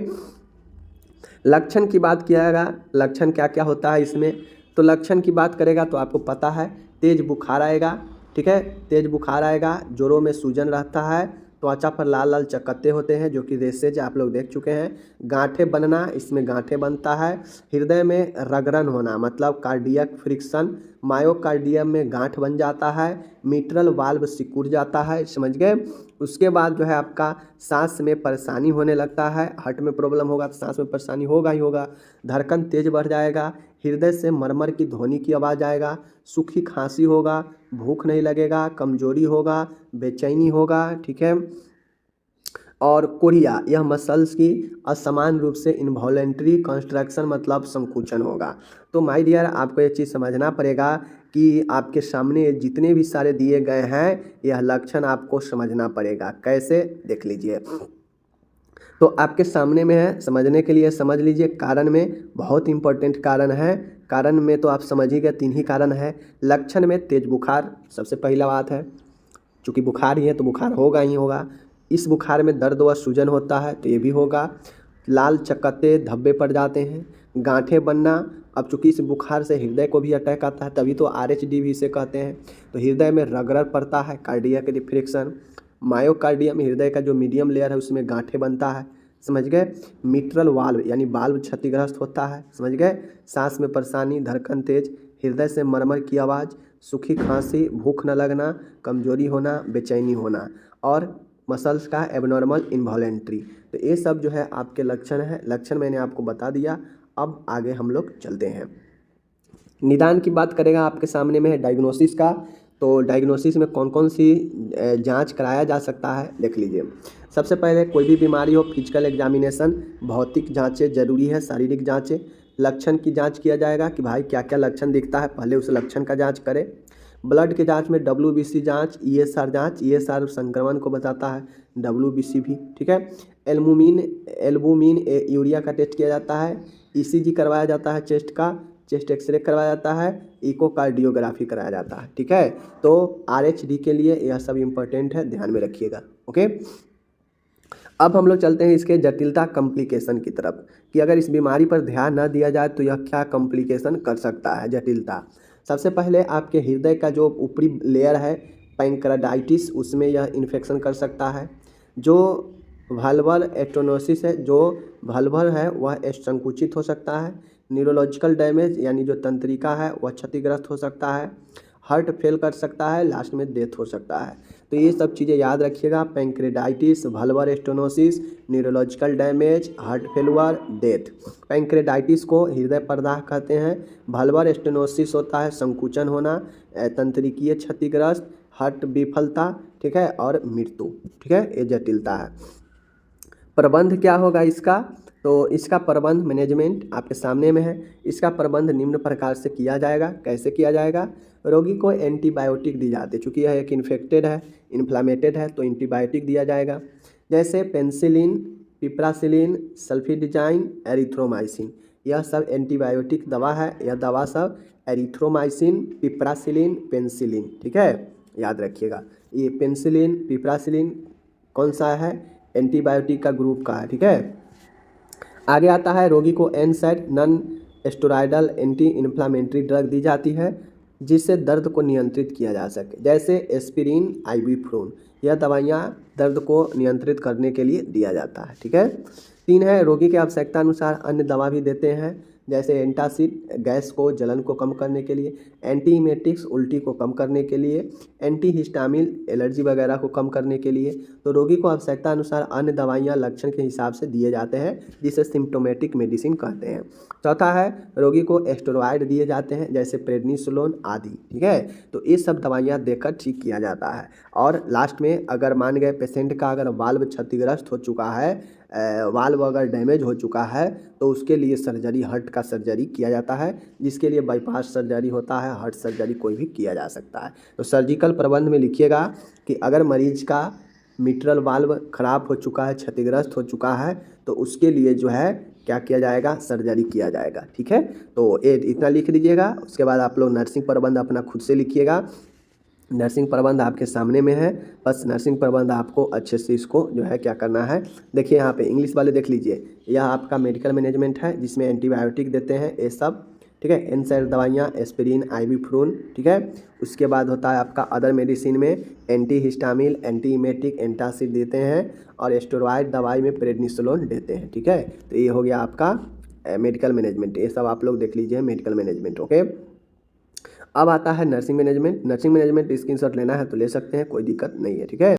लक्षण की बात किया जाएगा, लक्षण क्या क्या होता है इसमें, तो लक्षण की बात करेगा तो आपको पता है, तेज बुखार आएगा। ठीक है, तेज बुखार आएगा, जोड़ों में सूजन रहता है, त्वचा पर लाल लाल चकत्ते होते हैं जो कि रेशेज आप लोग देख चुके हैं, गांठें बनना, इसमें गांठें बनता है, हृदय में रगड़न होना मतलब कार्डियक फ्रिक्शन, मायोकार्डियम में गांठ बन जाता है, मिट्रल वाल्व सिकुड़ जाता है। समझ गए? उसके बाद जो है आपका सांस में परेशानी होने लगता है, हार्ट में प्रॉब्लम होगा तो सांस में परेशानी होगा ही होगा, धड़कन तेज बढ़ जाएगा, हृदय से मरमर की ध्वनि की आवाज़ आएगा, सूखी खांसी होगा, भूख नहीं लगेगा, कमजोरी होगा, बेचैनी होगा। ठीक है, और कोरिया, यह मसल्स की असमान रूप से इनवॉलेंट्री कंस्ट्रक्शन मतलब संकुचन होगा। तो माय डियर, आपको ये चीज़ समझना पड़ेगा कि आपके सामने जितने भी सारे दिए गए हैं, यह लक्षण आपको समझना पड़ेगा। कैसे, देख लीजिए। तो आपके सामने में है, समझने के लिए समझ लीजिए। कारण में बहुत इंपॉर्टेंट कारण है, कारण में तो आप समझ ही गए, 3 ही कारण है। लक्षण में तेज बुखार सबसे पहला बात है, चूँकि बुखार ही है तो बुखार होगा ही होगा। इस बुखार में दर्द व सूजन होता है तो ये भी होगा, लाल चकत्ते धब्बे पड़ जाते हैं, गांठें बनना। अब चूँकि इस बुखार से हृदय को भी अटैक आता है, तभी तो आरएचडी भी इसे कहते हैं। तो हृदय में रगड़ पड़ता है, कार्डियक रिफ्लेक्शन, मायोकार्डियम, हृदय का जो मीडियम लेयर है उसमें गांठें बनता है। समझ गए? मिट्रल वाल्व यानी वाल्व क्षतिग्रस्त होता है। समझ गए? सांस में परेशानी, धड़कन तेज, हृदय से मरमर की आवाज़, सूखी खांसी, भूख न लगना, कमजोरी होना, बेचैनी होना, और मसल्स का एबनॉर्मल इन्वॉलेंट्री। तो ये सब जो है आपके लक्षण है। लक्षण मैंने आपको बता दिया। अब आगे हम लोग चलते हैं, निदान की बात करेगा। आपके सामने में है डायग्नोसिस का। तो डायग्नोसिस में कौन कौन सी जांच कराया जा सकता है, देख लीजिए। सबसे पहले कोई भी बीमारी हो, फिजिकल एग्जामिनेशन, भौतिक जांचें जरूरी है, शारीरिक जांचें। लक्षण की जांच किया जाएगा कि भाई क्या क्या लक्षण दिखता है, पहले उस लक्षण का जांच करें। ब्लड के जांच में WBC जांच, ESR जांच, ESR संक्रमण को बताता है, WBC भी। ठीक है, एल्बुमिन यूरिया का टेस्ट किया जाता है, ECG करवाया जाता है चेस्ट का, चेस्ट एक्सरे करवाया जाता है, इकोकार्डियोग्राफी कराया जाता है। ठीक है, तो RHD के लिए यह सब इम्पोर्टेंट है, ध्यान में रखिएगा। ओके, अब हम लोग चलते हैं इसके जटिलता कॉम्प्लिकेशन की तरफ, कि अगर इस बीमारी पर ध्यान न दिया जाए तो यह क्या कॉम्प्लिकेशन कर सकता है, जटिलता। सबसे पहले आपके हृदय का जो ऊपरी लेयर है, पैंक्रेडाइटिस, उसमें यह इन्फेक्शन कर सकता है। जो वाल्वल स्टेनोसिस है, जो वाल्वल है वह संकुचित हो सकता है। न्यूरोलॉजिकल डैमेज यानी जो तंत्रिका है वह क्षतिग्रस्त हो सकता है। हार्ट फेल कर सकता है, लास्ट में डेथ हो सकता है। तो ये सब चीज़ें याद रखिएगा, pancreatitis, valvular stenosis, neurological damage, heart failure, death. Pancreatitis को हृदय प्रदाह कहते हैं, वाल्वल स्टेनोसिस होता है संकुचन होना, तंत्रिकीय क्षतिग्रस्त, हार्ट विफलता, ठीक है, और मृत्यु। ठीक है, ये जटिलता है। प्रबंध क्या होगा इसका, तो इसका प्रबंध मैनेजमेंट आपके सामने में है। इसका प्रबंध निम्न प्रकार से किया जाएगा। कैसे किया जाएगा, रोगी को एंटीबायोटिक दी जाती है, चूँकि यह एक इन्फेक्टेड है, इन्फ्लामेटेड है, तो एंटीबायोटिक दिया जाएगा, जैसे पेनिसिलिन, पिप्रासिलिन, सल्फिडिजाइन, एरिथ्रोमाइसिन। यह सब एंटीबायोटिक दवा है। यह दवा सब एरिथ्रोमाइसिन, पिप्रासिलिन, पेनिसिलिन, ठीक है, याद रखिएगा। ये पेनिसिलिन, पिपरासिलिन कौन सा है, एंटीबायोटिक का ग्रुप का है, ठीक है। आगे आता है रोगी को NSAID non steroidal anti inflammatory drug दी जाती है जिससे दर्द को नियंत्रित किया जा सके, जैसे एस्पिरिन, आइबुप्रोफेन। यह दवाइयाँ दर्द को नियंत्रित करने के लिए दिया जाता है, ठीक है। 3 है रोगी के आवश्यकता अनुसार अन्य दवा भी देते हैं, जैसे एंटासिड गैस को जलन को कम करने के लिए, एंटीइमेटिक्स उल्टी को कम करने के लिए, एंटीहिस्टामिन एलर्जी वगैरह को कम करने के लिए। तो रोगी को आवश्यकता अनुसार अन्य दवाइयाँ लक्षण के हिसाब से दिए जाते हैं जिसे सिम्प्टोमेटिक मेडिसिन कहते हैं। चौथा है रोगी को स्टेरॉयड दिए जाते हैं जैसे प्रेडनिसोलोन आदि, ठीक है। तो ये सब दवाइयाँ देकर ठीक किया जाता है। और लास्ट में अगर मान गए पेशेंट का अगर वाल्व क्षतिग्रस्त हो चुका है, वाल्व अगर डैमेज हो चुका है तो उसके लिए सर्जरी, हार्ट का सर्जरी किया जाता है, जिसके लिए बाईपास सर्जरी होता है, हार्ट सर्जरी कोई भी किया जा सकता है। तो सर्जिकल प्रबंध में लिखिएगा कि अगर मरीज का मिट्रल वाल्व खराब हो चुका है, क्षतिग्रस्त हो चुका है, तो उसके लिए जो है क्या किया जाएगा, सर्जरी किया जाएगा, ठीक है। तो ये इतना लिख दीजिएगा। उसके बाद आप लोग नर्सिंग प्रबंध अपना खुद से लिखिएगा। नर्सिंग प्रबंध आपके सामने में है, बस नर्सिंग प्रबंध आपको अच्छे से इसको जो है क्या करना है। देखिए यहाँ पे इंग्लिश वाले देख लीजिए, यह आपका मेडिकल मैनेजमेंट है जिसमें एंटीबायोटिक देते हैं ये सब, ठीक है। एनसैड दवाइयाँ, एस्पिरिन, आइबुप्रोफेन, ठीक है। उसके बाद होता है आपका अदर मेडिसिन में एंटीहिस्टामिन, एंटीइमेटिक, एंटासिड देते हैं, और स्टेरॉयड दवाई में प्रेडनिसोलोन देते हैं, ठीक है। तो ये हो गया आपका मेडिकल मैनेजमेंट, ये सब आप लोग देख लीजिए मेडिकल मैनेजमेंट, ओके। अब आता है nursing management. Nursing management screenshot लेना है तो ले सकते हैं, कोई दिक्कत नहीं है, ठीक है।